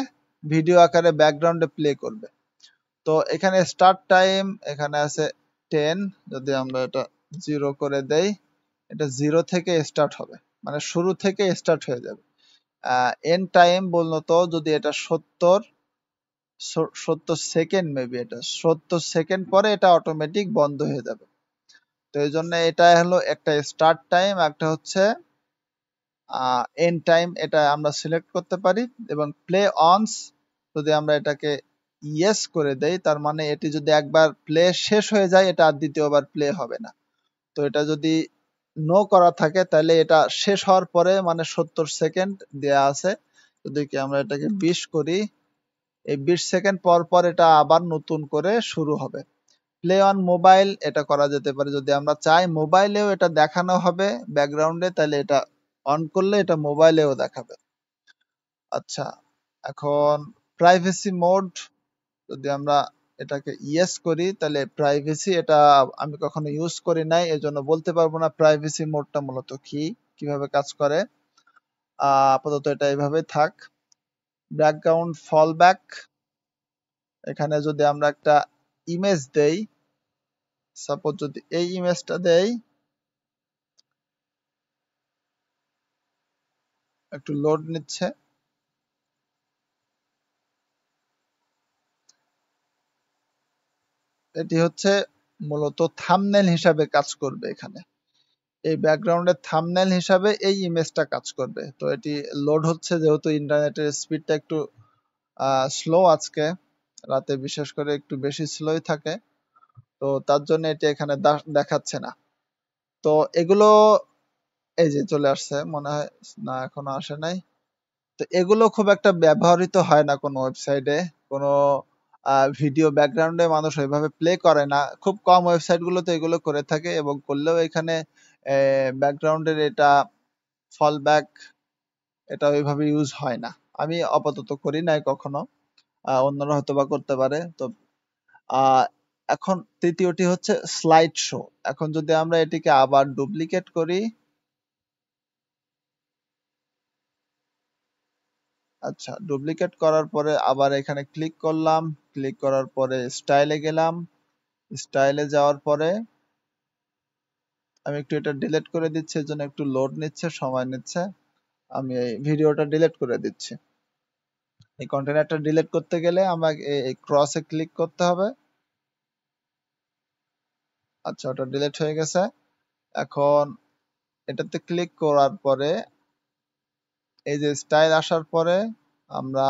ভিডিও আকারে ব্যাকগ্রাউন্ডে প্লে করবে। তো এখানে স্টার্ট টাইম এখানে আছে 10, যদি আমরা এটা 0 করে দেই এটা 0 থেকে স্টার্ট হবে, মানে শুরু থেকে স্টার্ট হয়ে যাবে। এন্ড টাইম বলতো যদি এটা 70 সেকেন্ড, মেবি এটা 70 সেকেন্ড পরে এটা অটোমেটিক বন্ধ হয়ে যাবে। তো এই জন্য এটা হলো একটা স্টার্ট টাইম, একটা হচ্ছে এন্ড টাইম, এটা আমরা সিলেক্ট করতে পারি। এবং প্লে অনস যদি আমরা এটাকে ইয়েস করে দেই, তার মানে এটি যদি একবার প্লে শেষ হয়ে যায় এটা আর দ্বিতীয়বার প্লে হবে না। তো এটা যদি নো করা থাকে তাহলে এটা শেষ হওয়ার পরে মানে 70 সেকেন্ড দেয়া আছে, যদি কি আমরা এটাকে 20 করি, এই 20 সেকেন্ড পর পর এটা আবার নতুন করে শুরু হবে। প্লে অন মোবাইল এটা করা যেতে পারে, যদি আমরা চাই মোবাইলেও এটা দেখানো হবে ব্যাকগ্রাউন্ডে, তাহলে এটা অন করলে এটা মোবাইলেও দেখাবে। আচ্ছা, এখন প্রাইভেসি মোড যদি আমরা এটাকে ইয়েস করি, তাহলে প্রাইভেসি এটা আমি কখনো ইউজ করি নাই, এজন্য বলতে পারবো না প্রাইভেসি মোডটা মূলত কি, কিভাবে কাজ করে। আপাতত এটা এইভাবে থাক। ব্যাকগ্রাউন্ড ফলব্যাক, এখানে যদি আমরা একটা ইমেজ দেই, সাপোজ যদি এই ইমেজটা দেই, একটু লোড নিচ্ছে, এটি হচ্ছে মূলত থাম্বনেল হিসাবে কাজ করবে। এখানে এই ব্যাকগ্রাউন্ডের থাম্বনেল হিসাবে এই ইমেজটা কাজ করবে। তো এটি লোড হচ্ছে, যেহেতু ইন্টারনেটের স্পিডটা একটু স্লো আজকে রাতে বিশেষ করে একটু বেশি স্লোই থাকে, তো তার জন্য এটি এখানে দেখাচ্ছে না। তো এগুলো এই যে চলে আসছে মনে হয়, না এখনো আসে নাই। তো এগুলো খুব একটা ব্যবহৃত হয় না কোনো ওয়েবসাইটে, কোনো ভিডিও ব্যাকগ্রাউন্ডে মানুষ ওইভাবে প্লে করে না, খুব কম ওয়েবসাইট গুলোতে এগুলো করে থাকে, এবং করলেও এখানে ব্যাকগ্রাউন্ডের এটা ফল ব্যাক এটা ওইভাবে ইউজ হয় না। আমি আপাতত করি নাই কখনো, অন্যরা হয়তো বা করতে পারে। তো আহ, এখন তৃতীয়টি হচ্ছে স্লাইড শো। এখন যদি আমরা এটিকে আবার ডুপ্লিকেট করি, আচ্ছা ডুপ্লিকেট করার পরে আবার এখানে ক্লিক করলাম, ক্লিক করার পরে স্টাইলে গেলাম, স্টাইলে যাওয়ার পরে আমি একটু এটা ডিলিট করে দিচ্ছি, এর জন্য একটু লোড নিচ্ছে, সময় নিচ্ছে। আমি এই ভিডিওটা ডিলিট করে দিচ্ছি। এই কন্টেনারটা ডিলিট করতে গেলে আমাকে এই ক্রসে ক্লিক করতে হবে। আচ্ছা ওটা ডিলিট হয়ে গেছে। এখন এটাতে ক্লিক করার পরে এই যে স্টাইল আসার পরে আমরা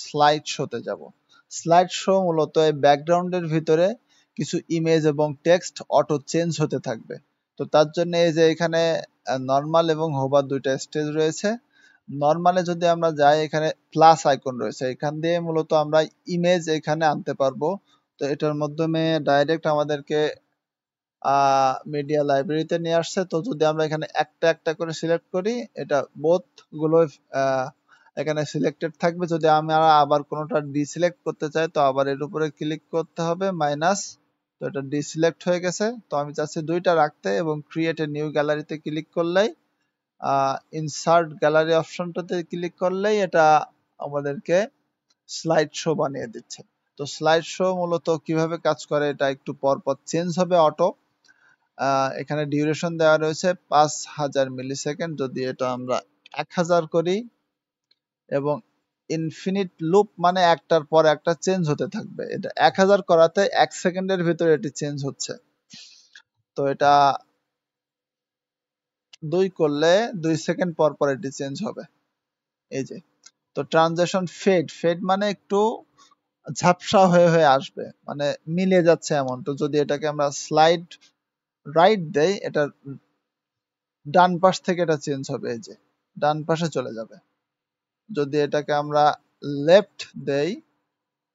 স্লাইড শোতে যাব। স্লাইড শো মূলত এই ব্যাকগ্রাউন্ডের ভিতরে কিছু ইমেজ এবং টেক্সট অটো চেঞ্জ হতে থাকবে। তো তার জন্য এই যে এখানে নর্মাল এবং হোভার দুইটা স্টেজ রয়েছে। নর্মালে যদি আমরা যাই, এখানে প্লাস আইকন রয়েছে, এখান দিয়ে মূলত আমরা ইমেজ এখানে আনতে পারবো। তো এটার মাধ্যমে ডাইরেক্ট আমাদেরকে মিডিয়া লাইব্রেরিতে নিয়ে আসছে। তো যদি আমরা এখানে একটা একটা করে সিলেক্ট করি, এটা বোথ গুলো এখানে সিলেক্টেড থাকবে। যদি আমরা আবার কোনোটা ডিসিলেক্ট করতে চাই, তো আবার এর উপরে ক্লিক করতে হবে মাইনাস। তো এটা ডিসিলেক্ট হয়ে গেছে। তো আমি চাচ্ছি দুইটা রাখতে, এবং ক্রিয়েট এ নিউ গ্যালারিতে ক্লিক করলেই ইনসার্ট গ্যালারি অপশনটাতে ক্লিক করলেই এটা আমাদেরকে স্লাইড শো বানিয়ে দিচ্ছে। তো স্লাইড শো মূলত কিভাবে কাজ করে, এটা একটু পর পর চেঞ্জ হবে অটো। এখানে ডিউরেশন দেওয়া রয়েছে 5000 মিলিসেকেন্ড। যদি এটা আমরা 1000 করি, এবং ইনফিনিট লুপ মানে একটার পর একটা চেঞ্জ হতে থাকবে। এটা 1000 করাতে 1 সেকেন্ডের ভিতরে এটি চেঞ্জ হচ্ছে। তো এটা 2 করলে 2 সেকেন্ড পর পর এটি চেঞ্জ হবে। এই যে, তো ট্রানজিশন ফেড, ফেড মানে একটু ঝাপসা হয়ে হয়ে আসবে, মানে মিলে যাচ্ছে এমন। তো যদি এটাকে আমরা স্লাইড রাইট দেই, এটা ডান পাশ থেকে এটা চেঞ্জ হবে, এই যে ডান পাশে চলে যাবে। যদি এটাকে আমরা লেফট দেই,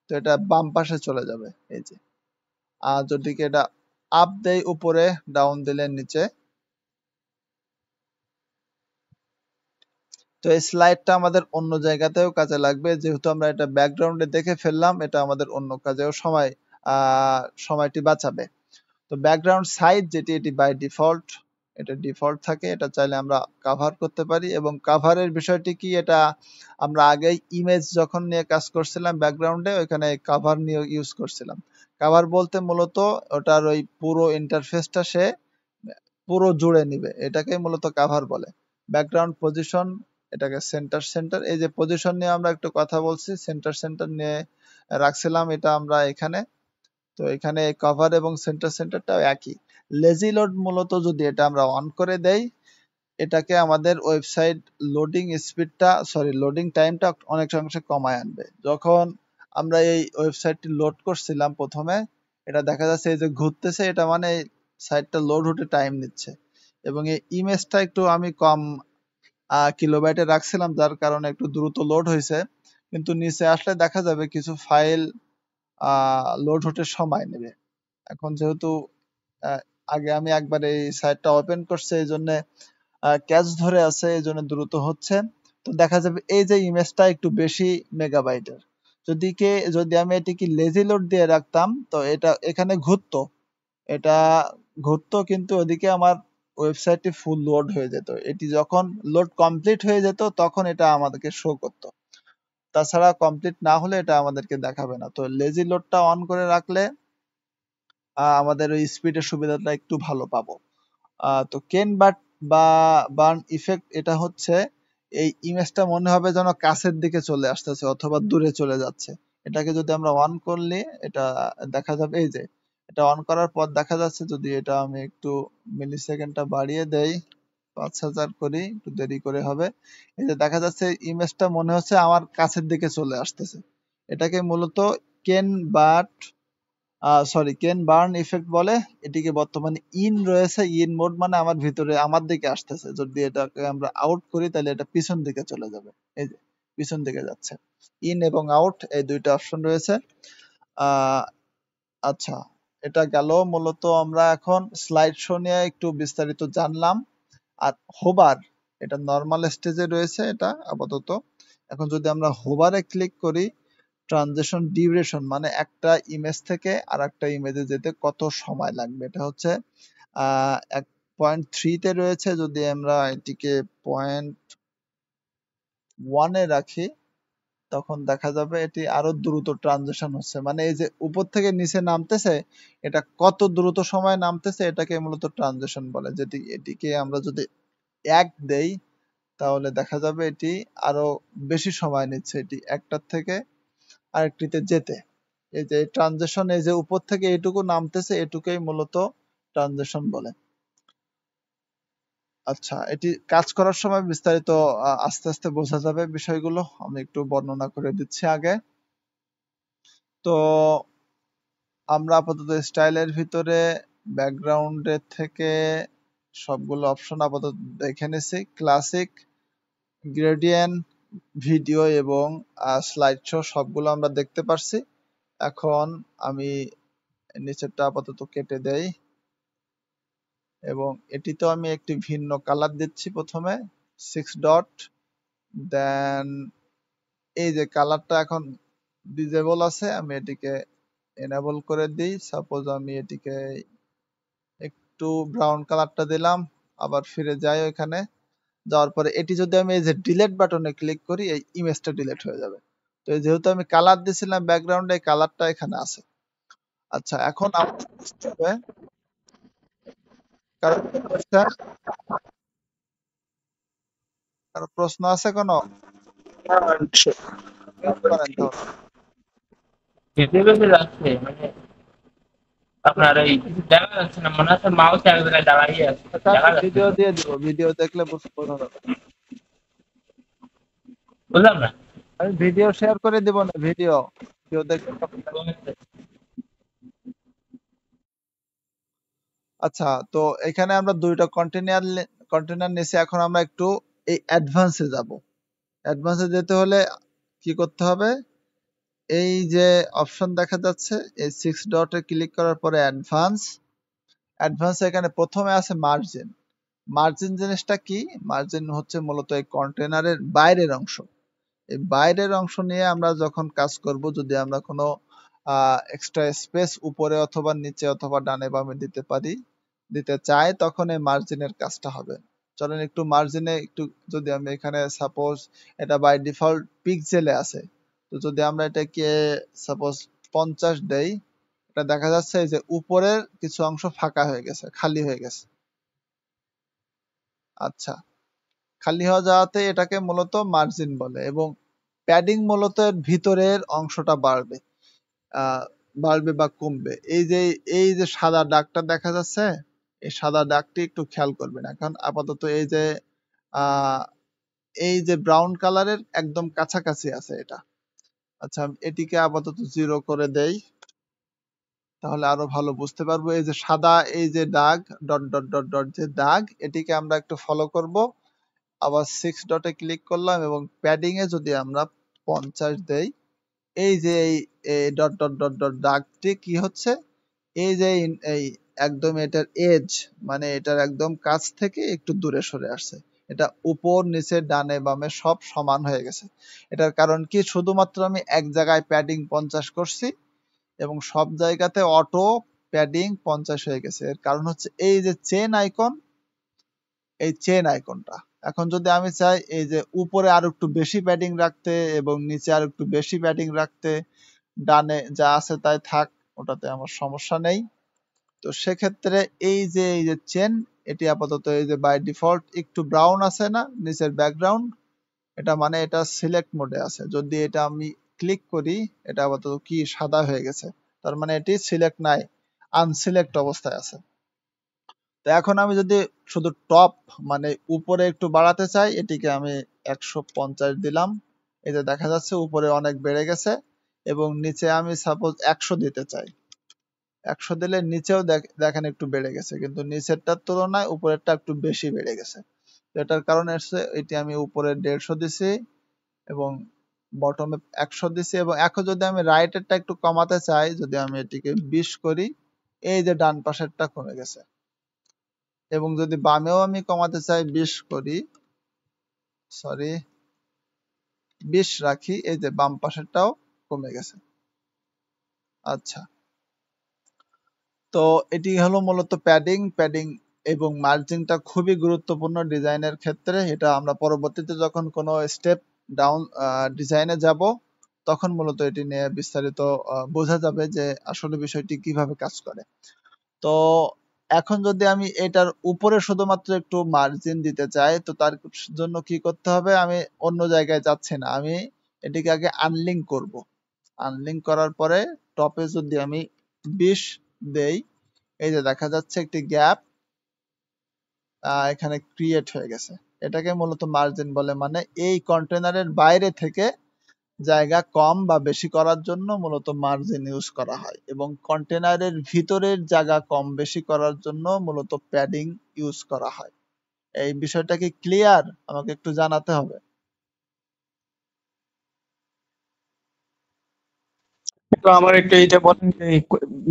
তো এটা বাম পাশে চলে যাবে, এই যে। আর যদি এটা আপ দেই উপরে, ডাউন দিলে নিচে। তো এই স্লাইডটা আমাদের অন্য জায়গাতেও কাজে লাগবে, যেহেতু আমরা এটা ব্যাকগ্রাউন্ডে দেখে ফেললাম, এটা আমাদের অন্য কাজেও সময়টি বাঁচাবে। তো ব্যাকগ্রাউন্ড সাইজ যেটি, এটি বাই ডিফল্ট এটা ডিফল্ট থাকে, এটা চাইলে আমরা কাভার করতে পারি। এবং কাভারের বিষয়টি কি, এটা আমরা আগেই ইমেজ যখন নিয়ে কাজ করছিলাম ব্যাকগ্রাউন্ডে, ওইখানে কাভার নিয়ে ইউজ করছিলাম। কাভার বলতে মূলত ওটার ওই পুরো ইন্টারফেসটা সে পুরো জুড়ে নিবে, এটাকে মূলত কাভার বলে। ব্যাকগ্রাউন্ড পজিশন, এটাকে সেন্টার সেন্টার, এই যে পজিশন নিয়ে আমরা একটু কথা বলছি, সেন্টার সেন্টার নিয়ে রাখছিলাম এটা আমরা এখানে। তো এখানে কভার এবং সেন্টার সেন্টারটাও একই। লেজি লোড মূলত যদি এটা আমরা অন করে দেই, এটাকে আমাদের ওয়েবসাইট লোডিং স্পিডটা লোডিং টাইমটা অনেক অংশে কমায় আনবে। যখন আমরা এই ওয়েবসাইটটি লোড করছিলাম প্রথমে, এটা দেখা যাচ্ছে এই যে ঘুরতেছে, এটা মানে সাইটটা লোড হতে টাইম নিচ্ছে। এবং এই ইমেজটা একটু আমি কম কিলোবাইটে রাখছিলাম, যার কারণে একটু দ্রুত লোড হয়েছে। কিন্তু নিচে আসলে দেখা যাবে কিছু ফাইল লোড হতে সময় নেবে। এখন যেহেতু আহ, আগে আমি একবার এই সাইটটা ওপেন করছি, এই জন্য ক্যাচ ধরে আছে, এই জন্য দ্রুত হচ্ছে। তো দেখা যাবে এই যে ইমেজটা একটু বেশি মেগাবাইটের। যদি আমি এটিকে লেজি লোড দিয়ে রাখতাম, তো এটা এখানে ঘুরতো, এটা ঘুরতো, কিন্তু ওদিকে আমার ওয়েবসাইটটি ফুল লোড হয়ে যেত। এটি যখন লোড কমপ্লিট হয়ে যেত, তখন এটা আমাদেরকে শো করতো। তাছাড়া কমপ্লিট না হলে এটা আমাদেরকে দেখাবে না। তো লেজি লোডটা অন করে রাখলে আমাদের ওই স্পিডের সুবিধাটা একটু ভালো পাবো। তো কেন বাট বা বার্ন ইফেক্ট, এটা হচ্ছে এই ইমেজটা মনে হবে যেন কাছের দিকে চলে আসতেছে অথবা দূরে চলে যাচ্ছে। এটাকে যদি আমরা অন করলে এটা দেখা যাবে, এই যে এটা অন করার পর দেখা যাচ্ছে, যদি এটা আমি একটু মিলি সেকেন্ডটা বাড়িয়ে দেই, 5000 করি, একটু দেরি করে হবে, এই যে দেখা যাচ্ছে ইমেজটা মনে হচ্ছে আমার কাছের দিকে চলে আসতেছে। এটাকে মূলত কেন বাট কেন বার্ন ইফেক্ট বলে। এটিকে বর্তমানে ইন রয়েছে, ইন মোড মানে আমার ভিতরে আমার দিকে আসতেছে। যদি এটাকে আমরা আউট করি, তাহলে এটা পিছন দিকে চলে যাবে, এই যে পিছন দিকে যাচ্ছে। ইন এবং আউট এই দুইটা অপশন রয়েছে। আহ আচ্ছা, এটা গেল। মূলত আমরা এখন স্লাইড শো নিয়ে একটু বিস্তারিত জানলাম। আর হোভার, এটা নর্মাল স্টেজে রয়েছে এটা আপাতত। এখন যদি আমরা হোভারে ক্লিক করি, ট্রানজিশন ডিউরেশন মানে একটা ইমেজ থেকে আর একটা ইমেজে যেতে কত সময় লাগবে, এটা হচ্ছে 1.3 তে রয়েছে। যদি আমরা এটিকে 0.1 এ রাখি, তখন দেখা যাবে এটি আরো দ্রুত ট্রানজিশন হচ্ছে। মানে এই যে উপর থেকে নিচে নামতেছে, এটা কত দ্রুত সময় নামতেছে, এটাকে মূলত ট্রানজিশন বলে। যেটি এটিকে আমরা যদি 1 দেই, তাহলে দেখা যাবে এটি আরো বেশি সময় নিচ্ছে এটি একটার থেকে আরেকটিতে যেতে। এই যে ট্রানজিশন, এই যে উপর থেকে এটুকু নামতেছে, এটুকুই মূলত ট্রানজিশন বলে। আচ্ছা, এটি কাজ করার সময় বিস্তারিত আস্তে আস্তে বোঝা যাবে বিষয়গুলো। আমি একটু বর্ণনা করে দিচ্ছি আগে। তো আমরা আপাতত স্টাইলের ভিতরে ব্যাকগ্রাউন্ডের থেকে সবগুলো অপশন আপাতত দেখে নিছি। ক্লাসিক, গ্রেডিয়েন্ট, ভিডিও এবং স্লাইড শো সবগুলো আমরা দেখতে পারছি। এখন আমি নিচেরটা আপাতত কেটে দেই এবং এটিতেও আমি একটি ভিন্ন কালার দিচ্ছি। প্রথমে 6 ডট, দেন এই যে কালারটা এখন ডিজেবল আছে, আমি এটিকে এনেবল করে দিই। সাপোজ আমি এটিকে একটু ব্রাউন কালারটা দিলাম, আবার ফিরে যাই ওইখানে। যাওয়ার পরে এটি যদি আমি এই যে ডিলেট বাটনে ক্লিক করি, এই ইমেজটা ডিলেট হয়ে যাবে। তো যেহেতু আমি কালার দিছিলাম ব্যাকগ্রাউন্ডে, এই কালারটা এখানে আছে। আচ্ছা, এখন আমাদের বুঝতে হবে, কারো question? কারো প্রশ্ন আছে কোনো? করেন তাহলে। যেতে যাচ্ছে মানে আপনার এই দেখা যাচ্ছে না, মনে হচ্ছে মাউস এক জায়গায় দাঁড়াই আছে, আচ্ছা, দেখা আমি যাচ্ছে ভিডিও না। দিয়ে দিব, ভিডিও দেখলে বোঝা যাবে। বুঝলাম না। আমি ভিডিও শেয়ার করে দিব না, ভিডিও ভিডিও দেখলে। আচ্ছা, তো এখানে আমরা দুইটা কন্টেনার নিছি। এখন আমরা একটু এই অ্যাডভান্সে যাব। অ্যাডভান্সে যেতে হলে কি করতে হবে? এই যে অপশন দেখা যাচ্ছে, এই 6 ডটে ক্লিক করার পরে অ্যাডভান্স। অ্যাডভান্স এখানে প্রথমে আছে মার্জিন। মার্জিন জিনিসটা কি? মার্জিন হচ্ছে মূলত এই কন্টেনারের বাইরের অংশ। এই বাইরের অংশ নিয়ে আমরা যখন কাজ করব, যদি আমরা কোনো এক্সট্রা স্পেস উপরে অথবা নিচে অথবা ডানে বামে দিতে চাই, তখন এই মার্জিনের কাজটা হবে। চলেন একটু মার্জিনে একটু, যদি আমি এখানে সাপোজ এটা বাই ডিফল্ট পিক্সেলে আছে, তো যদি আমরা এটাকে সাপোজ 50 দেই, এটা দেখা যাচ্ছে যে উপরের কিছু অংশ ফাঁকা হয়ে গেছে, খালি হয়ে গেছে। আচ্ছা, খালি হয়ে যাওয়াতে এটাকে মূলত মার্জিন বলে। এবং প্যাডিং মূলত এর ভিতরের অংশটা বাড়বে, আহ, বাড়বে বা কমবে। এই যে সাদা দাগটা দেখা যাচ্ছে, এই সাদা দাগটি একটু খেয়াল করবেন। এখন আপাতত আহ, এই যে ব্রাউন কালারের একদম কাছাকাছি আছে এটা। আচ্ছা, আমি এটিকে আপাতত 0 করে দেই, তাহলে আরো ভালো বুঝতে পারবো। এই যে সাদা, এই যে দাগ, ডট ডট ডট ডট যে দাগ, এটিকে আমরা একটু ফলো করব। আবার 6 ডটে ক্লিক করলাম এবং প্যাডিং এ যদি আমরা 50 দেই, এই যে এই ডট ডট ডট ডট দাগটি কি হচ্ছে, এই যে এই একদম এটার এজ, মানে এটার একদম কাছ থেকে একটু দূরে সরে আসছে। এটা উপর নিচে ডানে বামে সব সমান হয়ে গেছে। এটার কারণ কি? শুধুমাত্র আমি এক জায়গায় প্যাডিং 50 করছি এবং সব জায়গাতে অটো প্যাডিং 50 হয়ে গেছে। এর কারণ হচ্ছে এই যে চেন আইকন, এই চেন আইকনটা। এখন যদি আমি চাই এই যে উপরে আরো একটু বেশি প্যাডিং রাখতে এবং নিচে আরো একটু বেশি প্যাডিং রাখতে, ডানে যা আছে তাই থাক, ওটাতে আমার সমস্যা নেই। তো সেক্ষেত্রে এই যে চেন, এটি আপাতত এই যে বাই ডিফল্ট একটু ব্রাউন আছে না নিচের ব্যাকগ্রাউন্ড, এটা মানে এটা সিলেক্ট মোডে আছে। যদি এটা আমি ক্লিক করি, এটা আপাতত কি সাদা হয়ে গেছে, তার মানে এটি সিলেক্ট নাই, আনসিলেক্ট অবস্থায় আছে। তো এখন আমি যদি শুধু টপ মানে উপরে একটু বাড়াতে চাই, এটিকে আমি 150 দিলাম। এই যে দেখা যাচ্ছে উপরে অনেক বেড়ে গেছে। এবং নিচে আমি সাপোজ 100 দিতে চাই, 100 দিলে নিচেও দেখেন একটু বেড়ে গেছে, কিন্তু নিচেরটার তুলনায় উপরেরটা একটু বেশি বেড়ে গেছে। তো এটার কারণ হচ্ছে এটি আমি উপরে 150 দিছি এবং বটমে 100 দিছি, এবং এখন যদি আমি রাইটেরটা একটু কমাতে চাই, যদি আমি এটিকে 20 করি, এই যে ডান পাশেরটা কমে গেছে। এবং যদি বামেও আমি কমাতে চাই, 20 করি, সরি 20 রাখি, এই যে বাম পাশেরটাও কমে গেছে। আচ্ছা, তো এটি হলো মূলত প্যাডিং এবং মার্জিনটা খুবই গুরুত্বপূর্ণ ডিজাইনের ক্ষেত্রে। এটা আমরা পরবর্তীতে যখন কোনো স্টেপ ডাউন ডিজাইনে যাব, তখন মূলত এটি নিয়ে বিস্তারিত বোঝা যাবে যে আসলে বিষয়টি কিভাবে কাজ করে। তো এখন যদি আমি এটার উপরে শুধুমাত্র একটু মার্জিন দিতে চাই, তো তার জন্য কি করতে হবে? আমি অন্য জায়গায় যাচ্ছি না, আমি এটিকে আগে আনলিঙ্ক করব। আনলিঙ্ক করার পরে টপে যদি আমি 20 দেই, এই যে দেখা যাচ্ছে একটি গ্যাপ এখানে ক্রিয়েট হয়ে গেছে। এটাকে মূলত মার্জিন বলে, মানে এই কন্টেনারের বাইরে থেকে জায়গা কম বা বেশি করার জন্য মূলত মার্জিন ইউজ করা হয়, এবং কন্টেনারের ভিতরের জায়গা কম বেশি করার জন্য মূলত প্যাডিং ইউজ করা হয়। এই বিষয়টা কি ক্লিয়ার? আমাকে একটু জানাতে হবে। তো আমার একটু এইটা বলেন,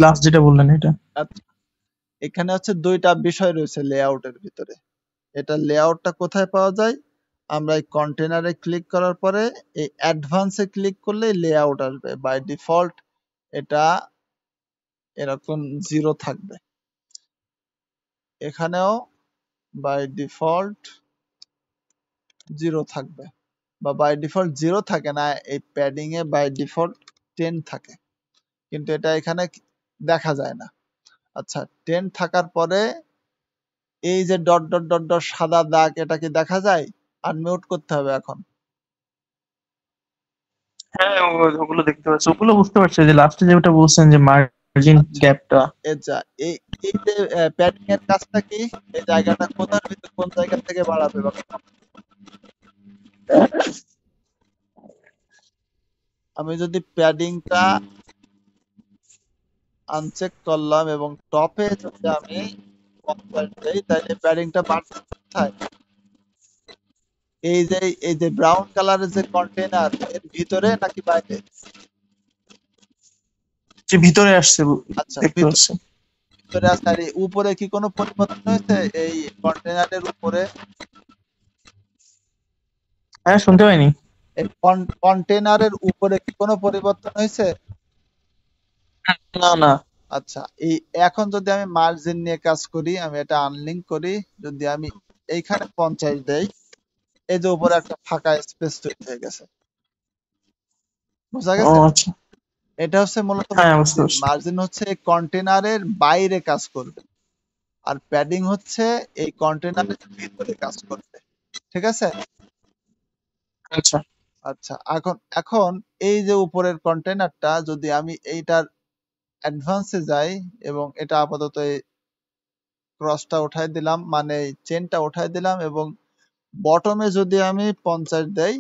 লাস্ট যেটা বললেন এটা। আচ্ছা, এখানে হচ্ছে দুইটা বিষয় রয়েছে লেআউটের ভিতরে। এটা লেআউটটা কোথায় পাওয়া যায়? আমরা এই কন্টেনারে ক্লিক করার পরে এই অ্যাডভান্সে ক্লিক করলে লেআউট আসবে। বাই ডিফল্ট এটা এরকম 0 থাকবে। এখানেও বাই ডিফল্ট 0 থাকবে, বা বাই ডিফল্ট 0 থাকে না, এই প্যাডিং এ বাই ডিফল্ট 10 থাকে, কিন্তু এটা এখানে দেখা যায় না। আচ্ছা, 10 থাকার পরে এই যে ডট ডট ডট ডট সাদা দাগ, এটা কি দেখা যায়? আনমিউট করতে হবে এখন। হ্যাঁ, ওগুলো দেখতে পাচ্ছি, ওগুলো বুঝতে পারছি, যে লাস্টে যেটা বলছেন যে মার্জিন আচ্ছা, গ্যাপটা। আচ্ছা, এই এই যে প্যাডিং এর কাজটা কি? এই জায়গাটা কোথার ভিতর কোন জায়গা থেকে বাড়াবে বা কমাবে? আমি যদি প্যাডিংটা আনচেক করলাম এবং টপে যদি আমি কনভার্ট দেই, তাহলে প্যাডিংটা বাড়ছে কোথায়? এই যে ব্রাউন কালারের যে কন্টেইনার, এর ভিতরে নাকি বাইরে? যে ভিতরে আসছে আচ্ছা, দেখতে পাচ্ছি। ভিতরে আছে। আর এই উপরে কি কোনো পরিবর্তন হয়েছে এই কন্টেইনারের উপরে? হ্যাঁ, শুনতে পাইনি। এই কন্টেইনারের উপরে কি কোনো পরিবর্তন হয়েছে? না, না। আচ্ছা, এই এখন যদি আমি মার্জিন নিয়ে কাজ করি, আমি এটা আনলিঙ্ক করি, যদি আমি এইখানে 50 দেই, এই যে উপরে একটা ফাঁকা স্পেস তৈরি হয়ে গেছে। বুঝা ও গেছে? আচ্ছা। এটা হচ্ছে মূলত হ্যাঁ, বুঝতে মার্জিন। পারছি। মার্জিন হচ্ছে এই কন্টেনারের বাইরে কাজ করবে, আর প্যাডিং হচ্ছে এই কন্টেনারের ভিতরে কাজ করবে। ঠিক আছে? আচ্ছা। আচ্ছা, এখন এখন এই যে উপরের কন্টেনারটা, যদি আমি এইটার অ্যাডভান্সে যাই এবং এটা আপাতত এই ক্রসটা উঠাই দিলাম, মানে চেনটা উঠাই দিলাম, এবং বটমে যদি আমি 50 দেই,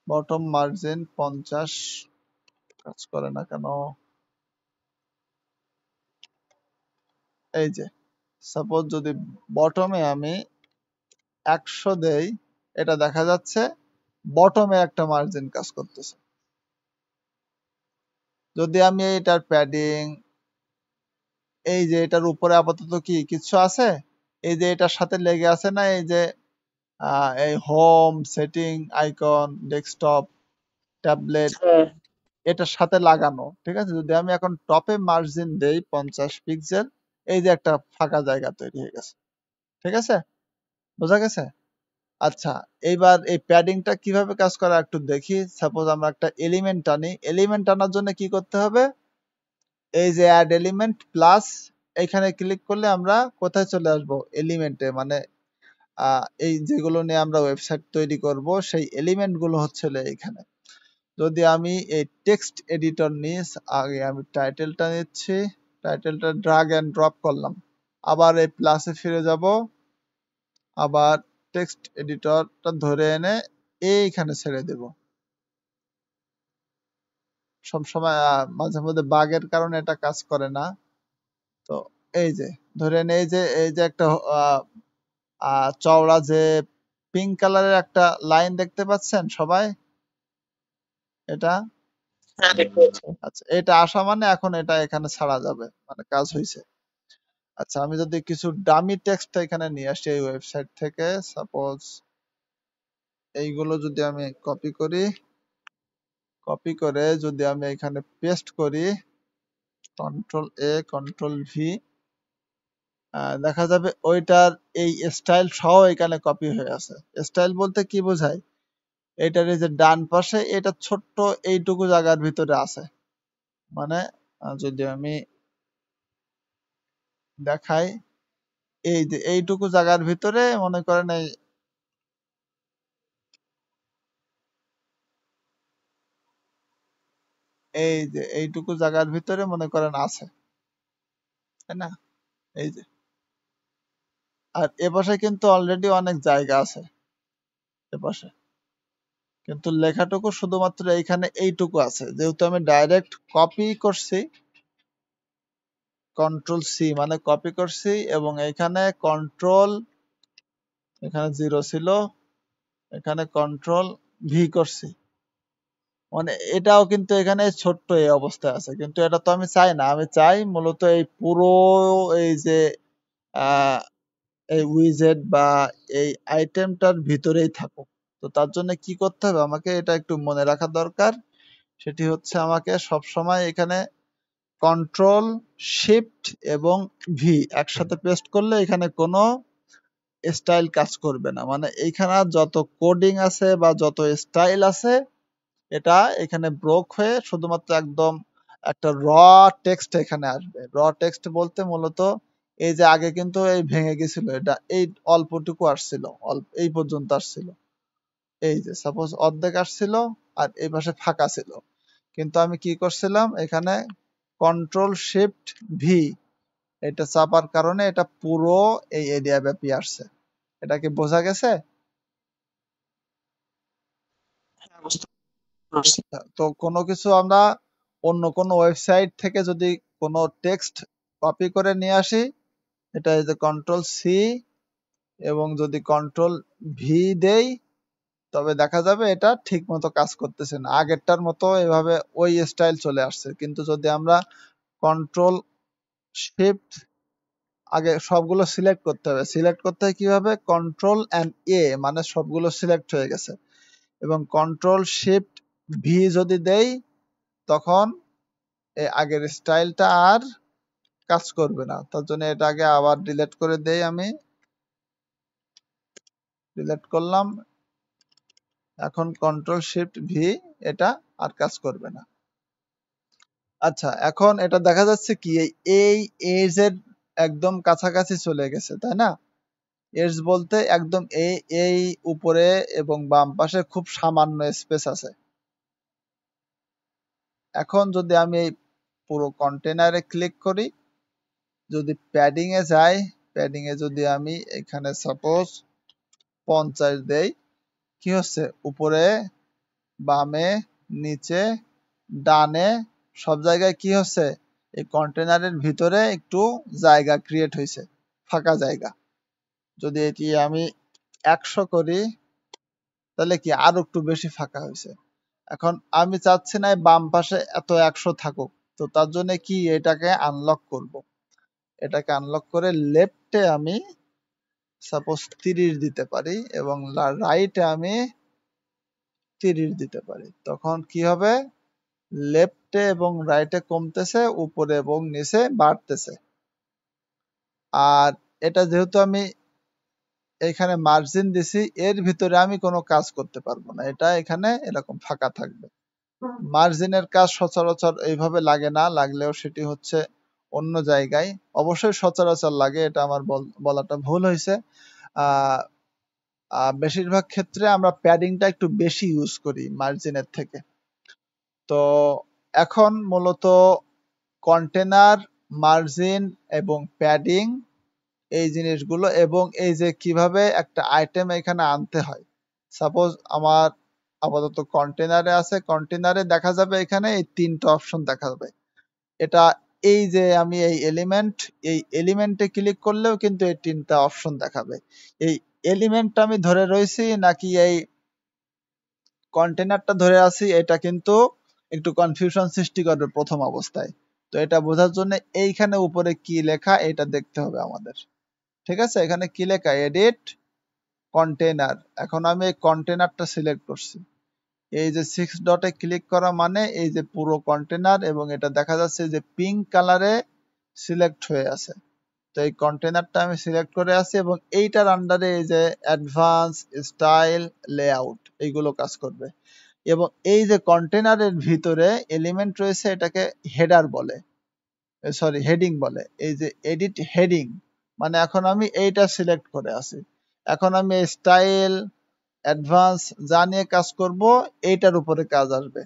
বটম মার্জিন 50, কাজ করে না কেন? এই যে সাপোজ যদি বটমে আমি 100 দেই, এটা দেখা যাচ্ছে বটমে একটা মার্জিন কাজ করতেছে। যদি আমি এটার প্যাডিং, এই যে এটার উপরে আপাতত কি কিছু আছে? এই যে এটার সাথে লেগে আছে না, এই যে এই home setting icon, desktop, tablet, হ্যাঁ। এটার সাথে লাগানো। ঠিক আছে? যদি আমি এখন টপে মার্জিন দেই 50 পিক্সেল, এই যে একটা ফাঁকা জায়গা তৈরি হয়ে গেছে। ঠিক আছে? বোঝা গেছে? আচ্ছা, এইবার এই প্যাডিংটা কিভাবে কাজ করে একটু দেখি। সাপোজ আমরা একটা এলিমেন্ট টানি, এলিমেন্ট টানার জন্য কি করতে হবে? এই যে অ্যাড এলিমেন্ট প্লাস, এখানে ক্লিক করলে আমরা কোথায় চলে আসবো? এলিমেন্টে, মানে এই যেগুলো নিয়ে আমরা ওয়েবসাইট তৈরি করব, সেই এলিমেন্ট গুলো হচ্ছে এখানে। যদি আমি এই টেক্সট এডিটর নিই, আগে আমি টাইটেলটা নিচ্ছি, টাইটেলটা ড্রাগ এন্ড ড্রপ করলাম, আবার এই প্লাসে ফিরে যাব, আবার টেক্সট এডিটরটা ধরে এনে এইখানে ছেড়ে দেব। সবসময় মাঝে মধ্যে বাগের কারণে এটা কাজ করে না। তো এই যে ধরেন, এই যে একটা চওড়া যে পিঙ্ক কালারের একটা লাইন দেখতে পাচ্ছেন সবাই? এটা হ্যাঁ, দেখতে পাচ্ছি। আচ্ছা, এটা আসা মানে এখন এটা এখানে ছাড়া যাবে, মানে কাজ হয়েছে। আচ্ছা, আমি যদি কিছু ডামি টেক্সট এখানে নিয়ে আসি এই ওয়েবসাইট থেকে, সাপোজ এইগুলো যদি আমি কপি করি, কপি করে যদি আমি এখানে পেস্ট করি, কন্ট্রোল এ কন্ট্রোল ভি, দেখা যাবে ওইটার এই স্টাইল সহ এখানে কপি হয়ে আছে। স্টাইল বলতে কি বোঝায়? এটার এই যে ডান পাশে এটা ছোট্ট এইটুকু জায়গার ভিতরে আছে, মানে যদি আমি দেখাই, এই যে এইটুকু জায়গার ভিতরে মনে করেন এই যে এইটুকু জায়গার ভিতরে মনে করেন আছে, তাই না? এই যে, আর এপাশে কিন্তু অলরেডি অনেক জায়গা আছে এপাশে, কিন্তু লেখাটুকু শুধুমাত্র এইখানে এইটুকু আছে। যেহেতু আমি ডাইরেক্ট কপি করছি, কন্ট্রোল সি মানে কপি করছি, এবং এখানে কন্ট্রোল, এখানে 0 ছিল, এখানে কন্ট্রোল ভি করছি, মানে এটাও কিন্তু এখানে ছোট্ট এই অবস্থায় আছে। কিন্তু এটা তো আমি চাই না, আমি চাই মূলত এই পুরো এই যে এই উইজেট বা এই আইটেমটার ভিতরেই থাকুক। তো তার জন্য কি করতে হবে, আমাকে এটা একটু মনে রাখা দরকার। সেটি হচ্ছে আমাকে সবসময় এখানে কন্ট্রোল শিফট এবং ভি একসাথে পেস্ট করলে এখানে কোনো স্টাইল কাজ করবে না, মানে এইখানে যত কোডিং আছে বা যত স্টাইল আছে এটা এখানে ব্রোক হয়ে শুধুমাত্র একদম একটা র টেক্সট এখানে আসবে। র টেক্সট বলতে মূলত এই যে আগে কিন্তু এই ভেঙে গেছিল, এটা এই অল্পটুকু আসছিল, অল্প এই পর্যন্ত আসছিল, এই যে সাপোজ অর্ধেক আসছিল আর এই পাশে ফাঁকা ছিল। কিন্তু আমি কি করছিলাম, এখানে কন্ট্রোল শিফট ভি এটা চাপার কারণে এটা পুরো এই এরিয়া ব্যাপী আসছে। এটা কি বোঝা গেছে? হ্যাঁ, বুঝতে পারছি। তো কোনো কিছু আমরা অন্য কোনো ওয়েবসাইট থেকে যদি কোনো টেক্সট কপি করে নিয়ে আসি, এটা এই যে কন্ট্রোল সি এবং যদি কন্ট্রোল ভি দেই, তবে দেখা যাবে এটা ঠিক মতো কাজ করতেছে না, আগেরটার মতো এভাবে ওই স্টাইল চলে আসছে। কিন্তু যদি আমরা কন্ট্রোল শিফট, আগে সবগুলো সিলেক্ট করতে হবে, সিলেক্ট করতে হয় কিভাবে, কন্ট্রোল এন্ড এ মানে সবগুলো সিলেক্ট হয়ে গেছে, এবং কন্ট্রোল শিফট ভি যদি দেই, তখন এই আগের স্টাইলটা আর কাজ করবে না। তার জন্য এটা আগে আবার ডিলিট করে দেই, আমি ডিলিট করলাম, এখন কন্ট্রোল শিফট ভি, এটা আর কাজ করবে না। আচ্ছা, এখন এটা দেখা যাচ্ছে কি এই এজ এর একদম কাছাকাছি চলে গেছে, তাই না? এজ বলতে একদম এই উপরে এবং বাম পাশে খুব সামান্য স্পেস আছে। এখন যদি আমি এই পুরো কন্টেনারে ক্লিক করি, যদি প্যাডিং এ যাই, প্যাডিং এ যদি আমি এখানে সাপোজ 50 দেই, কি হচ্ছে, উপরে বামে নিচে ডানে সব জায়গায় কি হচ্ছে, এই কন্টেনারের ভিতরে একটু জায়গা ক্রিয়েট হয়েছে, ফাঁকা জায়গা। যদি এটি আমি 100 করি, তাহলে কি আরো একটু বেশি ফাঁকা হয়েছে। এখন আমি চাচ্ছি না বাম পাশে এত 100 থাকুক, তো তার জন্য কি এটাকে আনলক করব। এটাকে আনলক করে লেফটে আমি সাপোজ 30 দিতে পারি এবং রাইটে আমি 30 দিতে পারি। তখন কি হবে, লেফটে এবং রাইটে কমতেছে, উপরে এবং নিচে বাড়তেছে। আর এটা যেহেতু আমি এখানে মার্জিন দিছি, এর ভিতরে আমি কোনো কাজ করতে পারবো না, এটা এখানে এরকম ফাঁকা থাকবে। মার্জিনের কাজ সচরাচর এইভাবে লাগে না, লাগলেও সেটি হচ্ছে অন্য জায়গায়, অবশ্যই সচরাচর লাগে, এটা আমার বলাটা ভুল হয়েছে। আহ বেশিরভাগ ক্ষেত্রে আমরা প্যাডিংটা একটু বেশি ইউজ করি মার্জিনের থেকে। তো এখন মূলত কন্টেনার, মার্জিন এবং প্যাডিং এই জিনিসগুলো, এবং এই যে কিভাবে একটা আইটেম এখানে আনতে হয়। সাপোজ আমার আপাতত কন্টেনারে আছে, কন্টেনারে দেখা যাবে এখানে এই 3টা অপশন দেখা যাবে। এটা এই যে আমি এই এলিমেন্টে ক্লিক করলেও কিন্তু এই 3টা অপশন দেখাবে। এই এলিমেন্টটা আমি ধরে রয়েছি নাকি এই কন্টেনারটা ধরে আছি, এটা কিন্তু একটু কনফিউশন সৃষ্টি করবে প্রথম অবস্থায়। তো এটা বোঝার জন্য এইখানে উপরে কি লেখা এটা দেখতে হবে আমাদের। ঠিক আছে, এখানে কি লেখা, এডিট কন্টেনার। এখন আমি এই কন্টেনারটা সিলেক্ট করছি। এই যে 6 ডটে ক্লিক করা মানে এই যে পুরো কন্টেনার, এবং এটা দেখা যাচ্ছে যে পিঙ্ক কালারে সিলেক্ট হয়ে আছে। তো এই কন্টেনারটা আমি সিলেক্ট করে আছি, এবং এইটার আন্ডারে এই যে অ্যাডভান্স, স্টাইল, লেআউট এইগুলো কাজ করবে। এবং এই যে কন্টেনারের ভিতরে এলিমেন্ট রয়েছে এটাকে হেডার বলে, সরি হেডিং বলে। এই যে এডিট হেডিং মানে এখন আমি এইটা সিলেক্ট করে আছি। এখন আমি স্টাইল, অ্যাডভান্স যা নিয়ে কাজ করব এইটার উপরে কাজ আসবে।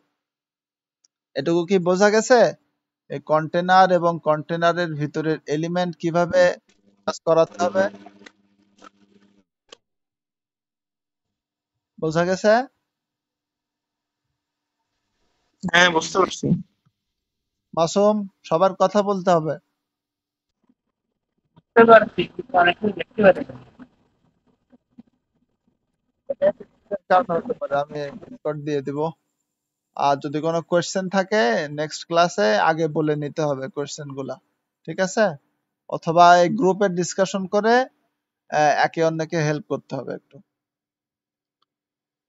এটুকু কি বোঝা গেছে? এই কন্টেনার এবং কন্টেনারের ভিতরের এলিমেন্ট কিভাবে কাজ করাতে হবে, বোঝা গেছে? হ্যাঁ, বুঝতে পারছি। মাসুম, সবার কথা বলতে হবে। বুঝতে পারছি কিন্তু অনেক কিছু দেখতে পাচ্ছি না। কারণ হতে পারে, আমি স্ক্রিনশট দিয়ে দিব। আর যদি কোনো কোয়েশ্চেন থাকে নেক্সট ক্লাসে আগে বলে নিতে হবে কোয়েশ্চেন গুলা, ঠিক আছে? অথবা এই গ্রুপে ডিসকাশন করে একে অন্যকে হেল্প করতে হবে একটু।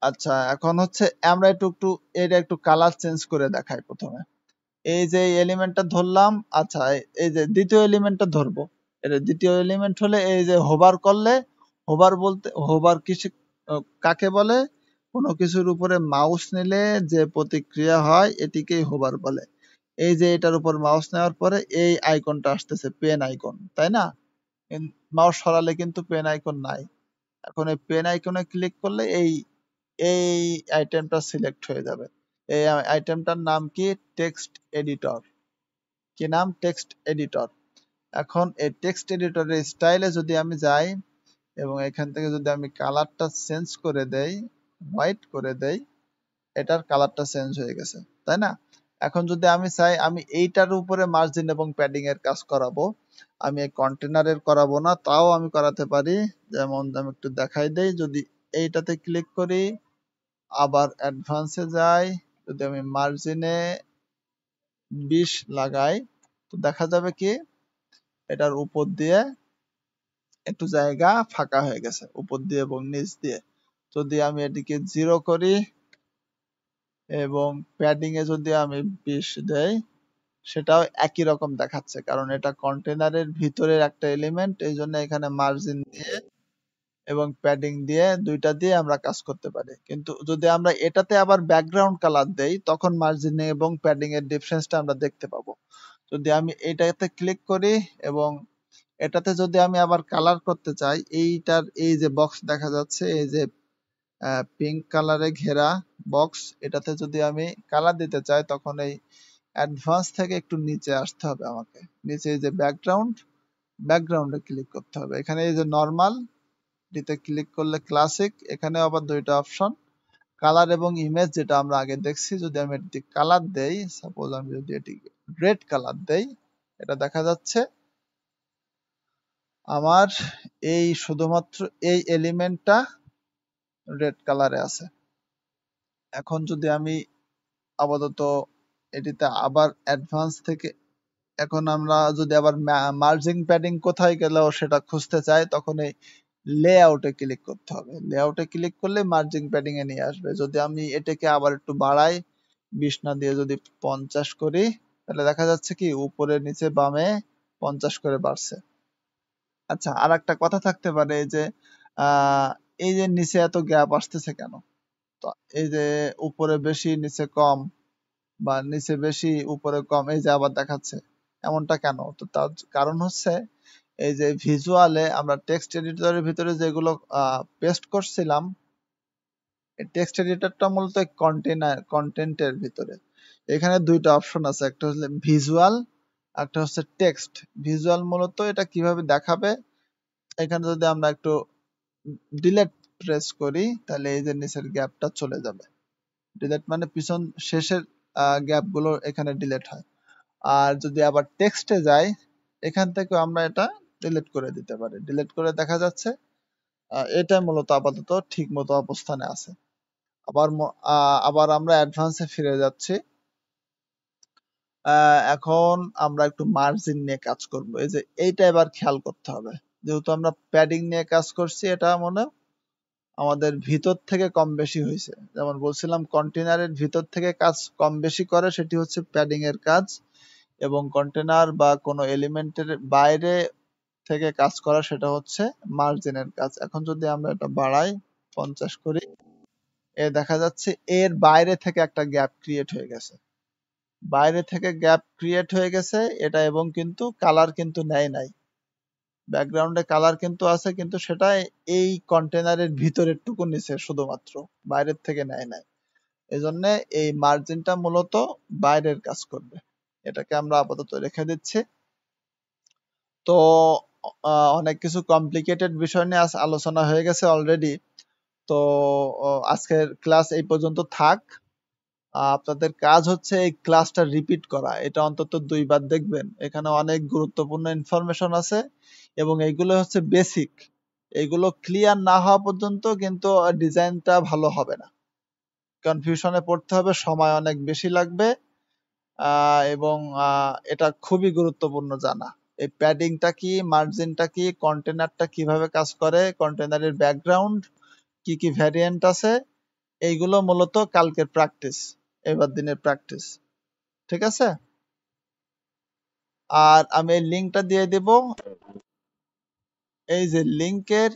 আচ্ছা, এখন হচ্ছে আমরা একটু একটু এটা একটু কালার চেঞ্জ করে দেখাই প্রথমে। এই যে এলিমেন্টটা ধরলাম, আচ্ছা এই যে দ্বিতীয় এলিমেন্টটা ধরবো। এটা দ্বিতীয় এলিমেন্ট হলে এই যে হোভার করলে, হোভার বলতে হোভার কিছু কাকে বলে, কোনো কিছুর উপরে মাউস নিলে যে প্রতিক্রিয়া হয় এটিকেই হোভার বলে। এই যে এটার উপর মাউস নেওয়ার পরে এই আইকনটা আসতেছে, পেন আইকন, তাই না? মাউস সরালে কিন্তু পেন আইকন নাই। এখন এই পেন আইকনে ক্লিক করলে এই এই আইটেমটা সিলেক্ট হয়ে যাবে। এই আইটেমটার নাম কি, টেক্সট এডিটর। কি নাম, টেক্সট এডিটর। এখন এই টেক্সট এডিটরের স্টাইলে যদি আমি যাই এবং এখান থেকে যদি আমি কালারটা চেঞ্জ করে দেই, হোয়াইট করে দেই, এটার কালারটা চেঞ্জ হয়ে গেছে, তাই না? এখন যদি আমি চাই আমি এইটার উপরে মার্জিন এবং প্যাডিং এর কাজ করাবো, আমি এই কন্টেনারের করাবো না, তাও আমি করাতে পারি। যেমন আমি একটু দেখাই দেই, যদি এইটাতে ক্লিক করি, আবার অ্যাডভান্সে যাই, যদি আমি মার্জিনে 20 লাগাই, তো দেখা যাবে কি এটার উপর দিয়ে একটু জায়গা ফাঁকা হয়ে গেছে, উপর দিয়ে এবং নিচ দিয়ে। যদি আমি এটিকে 0 করি এবং প্যাডিং এ যদি আমি 20 দেই, সেটাও একই রকম দেখাচ্ছে, কারণ এটা কন্টেনারের ভিতরের একটা এলিমেন্ট, এই জন্য এখানে মার্জিন দিয়ে এবং প্যাডিং দিয়ে দুইটা দিয়ে আমরা কাজ করতে পারি। কিন্তু যদি আমরা এটাতে আবার ব্যাকগ্রাউন্ড কালার দেই, তখন মার্জিন এবং প্যাডিং এর ডিফারেন্সটা আমরা দেখতে পাবো। যদি আমি এটাতে ক্লিক করি এবং এটাতে যদি আমি আবার কালার করতে চাই, এইটার এই যে বক্স দেখা যাচ্ছে, এই যে পিঙ্ক কালারে ঘেরা বক্স, এটাতে যদি আমি কালার দিতে চাই, তখন এই অ্যাডভান্স থেকে একটু নিচে আসতে হবে আমাকে। নিচে এই যে ব্যাকগ্রাউন্ডে ক্লিক করতে হবে। এখানে এই যে নরমাল দিতে ক্লিক করলে ক্লাসিক, এখানে আবার দুইটা অপশন, কালার এবং ইমেজ, যেটা আমরা আগে দেখছি। যদি আমি এটি কালার দেই, সাপোজ আমি যদি এটি রেড কালার দেই, এটা দেখা যাচ্ছে আমার এই শুধুমাত্র এই এলিমেন্টটা রেড কালারে আছে। এখন যদি আমি আপাতত এটিতে আবার অ্যাডভান্স থেকে, এখন আমরা যদি আবার মার্জিং প্যাডিং কোথায় গেল সেটা খুঁজতে চাই, তখন এই লেআউটে ক্লিক করতে হবে। লেআউটে ক্লিক করলে মার্জিং প্যাডিং এ নিয়ে আসবে। যদি আমি এটাকে আবার একটু বাড়াই, 20 না দিয়ে যদি 50 করি, তাহলে দেখা যাচ্ছে কি উপরে নিচে বামে 50 করে বাড়ছে। আচ্ছা, আর একটা কথা থাকতে পারে, এই যে এই যে নিচে এত গ্যাপ আসতেছে কেন? তো এই যে উপরে বেশি নিচে কম, বা নিচে বেশি উপরে কম, এই যে আবার দেখাচ্ছে, এমনটা কেন? তো তার কারণ হচ্ছে এই যে ভিজুয়ালে আমরা টেক্সট এডিটরের ভিতরে যেগুলো পেস্ট করছিলাম, এই টেক্সট এডিটরটা মূলত কন্টেন্টের ভিতরে। এখানে দুইটা অপশন আছে, একটা হচ্ছে ভিজুয়াল, একটা হচ্ছে টেক্সট। ভিজুয়াল মূলত এটা কিভাবে দেখাবে, এখানে যদি আমরা একটু ডিলেট প্রেস করি, তাহলে এই যে নিচের গ্যাপটা চলে যাবে। ডিলেট মানে পিছন শেষের গ্যাপ গুলো এখানে ডিলেট হয়। আর যদি আবার টেক্সটে যাই, এখান থেকে আমরা এটা ডিলিট করে দিতে পারি। ডিলিট করে দেখা যাচ্ছে এটাই মূলত আপাতত ঠিক মতো অবস্থানে আছে। আবার আমরা অ্যাডভান্সে ফিরে যাচ্ছি। এখন আমরা একটু মার্জিন নিয়ে কাজ করব। এই যে এইটা এবার খেয়াল করতে হবে। যেহেতু আমরা প্যাডিং নিয়ে কাজ করছি, এটা মনে আমাদের ভিতর থেকে কম বেশি হয়েছে। যেমন বলছিলাম কন্টেনারের ভিতর থেকে কাজ কম বেশি করে, সেটি হচ্ছে প্যাডিং এর কাজ, এবং কন্টেনার বা কোনো এলিমেন্টের বাইরে থেকে কাজ করা সেটা হচ্ছে মার্জিনের কাজ। এখন যদি আমরা এটা বাড়াই 50 করি, দেখা যাচ্ছে এর বাইরে থেকে একটা গ্যাপ ক্রিয়েট হয়ে গেছে। বাইরে থেকে গ্যাপ ক্রিয়েট হয়ে গেছে এটা, এবং কিন্তু কালার কিন্তু নেয় নাই। ব্যাকগ্রাউন্ডে কালার কিন্তু আছে, কিন্তু সেটা এই কন্টেনারের ভিতরের টুকু নিছে শুধুমাত্র, বাইরের থেকে নেয় নাই। এজন্য এই মার্জিনটা মূলত বাইরের কাজ করবে। এটাকে আমরা আপাতত রেখে দিচ্ছি। তো অনেক কিছু কমপ্লিকেটেড বিষয় নিয়ে আলোচনা হয়ে গেছে অলরেডি। তো আজকের ক্লাস এই পর্যন্ত থাক। আপনাদের কাজ হচ্ছে এই ক্লাসটা রিপিট করা। এটা অন্তত 2 বার দেখবেন। এখানে অনেক গুরুত্বপূর্ণ ইনফরমেশন আছে, এবং এইগুলো হচ্ছে বেসিক। এগুলো ক্লিয়ার না হওয়া পর্যন্ত কিন্তু ডিজাইনটা ভালো হবে না। কনফিউশনে পড়তে হবে, সময় অনেক বেশি লাগবে, এবং এটা খুবই গুরুত্বপূর্ণ জানা। এই প্যাডিংটা কি, মার্জিনটা কি, কন্টেনারটা কিভাবে কাজ করে, কন্টেনারের ব্যাকগ্রাউন্ড কি কি ভ্যারিয়েন্ট আছে, এইগুলো মূলত কালকের প্র্যাকটিস, এবার দিনের প্র্যাকটিস। ঠিক আছে? আর আমি এই লিঙ্কটা দিয়ে দেব। এই যে লিঙ্কের,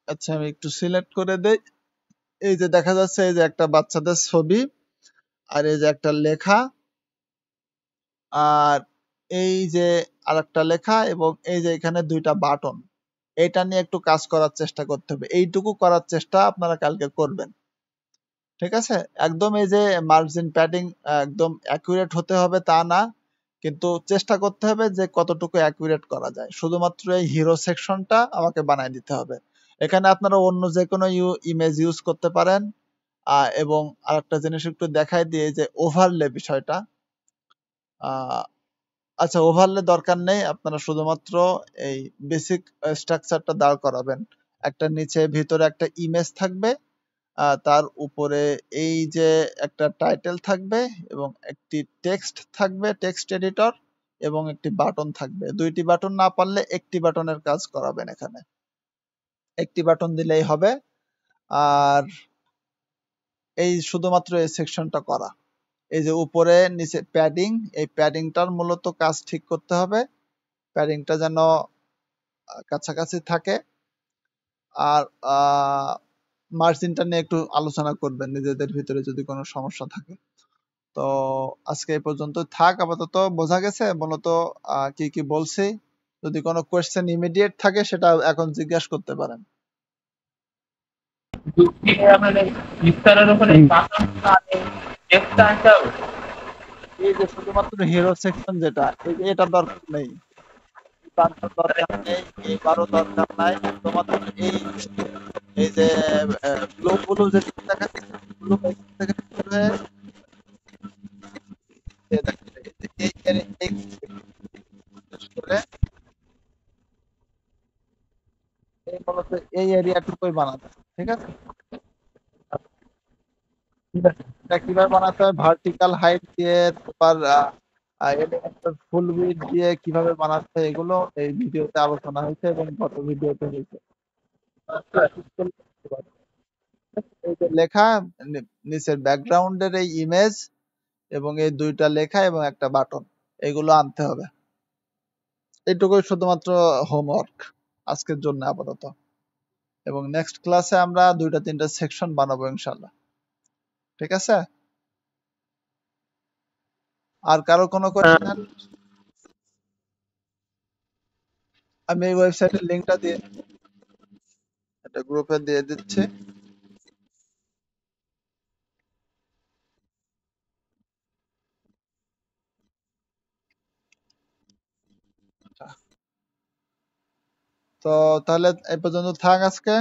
আচ্ছা আমি একটু সিলেক্ট করে দেই। এই যে দেখা যাচ্ছে এই যে একটা বাচ্চাদের ছবি, আর এই যে একটা লেখা, আর এই যে আরেকটা লেখা, এবং এই যে এখানে 2টা বাটন। এটা নিয়ে একটু কাজ করার চেষ্টা করতে হবে। এইটুকু করার চেষ্টা আপনারা কালকে করবেন। ঠিক আছে? একদম এই যে মার্জিন প্যাডিং একদম অ্যাকুরেট হতে হবে তা না, কিন্তু চেষ্টা করতে হবে যে কতটুকু অ্যাকুরেট করা যায়। শুধুমাত্র এই হিরো সেকশনটা আমাকে বানায় দিতে হবে। এখানে আপনারা অন্য যে কোনো ইমেজ ইউজ করতে পারেন। এবং আরেকটা জিনিস একটু দেখাই দিয়ে, যে ওভারলে বিষয়টা। আহ, আচ্ছা, ওভারলে দরকার নেই, আপনারা শুধুমাত্র এই বেসিক স্ট্রাকচারটা দাঁড় করাবেন। একটা নিচে ভিতরে একটা ইমেজ থাকবে, তার উপরে এই যে একটা টাইটেল থাকবে, এবং একটি টেক্সট থাকবে, টেক্সট এডিটর, এবং একটি বাটন থাকবে। 2টি বাটন না পারলে একটি বাটনের কাজ করাবেন। এখানে একটি বাটন দিলেই হবে। আর এই শুধুমাত্র এই সেকশনটা করা। এই যে উপরে নিচে প্যাডিং, এই প্যাডিংটার মূলত কাজ ঠিক করতে হবে। প্যাডিংটা যেন কাছাকাছি থাকে। আর মার্জিনটা নিয়ে একটু আলোচনা করবেন নিজেদের ভিতরে যদি কোনো সমস্যা থাকে। তো আজকে এই পর্যন্ত থাক। আপাতত বোঝা গেছে মূলত কি কি বলছি। যদি কোনো কোয়েশ্চেন ইমিডিয়েট থাকে সেটা এখন জিজ্ঞাসা করতে পারেন। আপনাদের বিস্তারের উপরে বাটনটা টেক্সটটা আনতে হবে। এই যে শুধুমাত্র হিরো সেকশন যেটা, এই যে এটা দরকার নেই, বাটন দরকার নেই, এবারও দরকার নাই। শুধুমাত্র এই যে ব্লু ব্লু যে দেখা যাচ্ছে, ব্লু থেকে শুরু হয়ে এই দেখেন, এই করে এই মূলত এই এরিয়াটুকুই বানাতে, ঠিক আছে? এটা কিভাবে বানাতে হয়, ভার্টিক্যাল হাইট দিয়ে, তারপর এলিমেন্টাল ফুল উইডথ দিয়ে কিভাবে বানাতে হয়, এগুলো এই ভিডিওতে আলোচনা হয়েছে এবং গত ভিডিওতে হয়েছে। এই যে লেখা, নিচের ব্যাকগ্রাউন্ডের এই ইমেজ, এবং এই 2টা লেখা এবং একটা বাটন, এগুলো আনতে হবে। এইটুকুই শুধুমাত্র হোমওয়ার্ক আজকের জন্য আপাতত। এবং নেক্সট ক্লাসে আমরা 2টা 3টা সেকশন বানাবো ইনশাল্লাহ। ঠিক আছে? আর কারো কোনো কোয়েশ্চেন? আমি এই ওয়েবসাইটের লিংকটা দিয়ে একটা গ্রুপে দিয়ে দিচ্ছি। তো তাহলে এই পর্যন্ত থাক আজকে।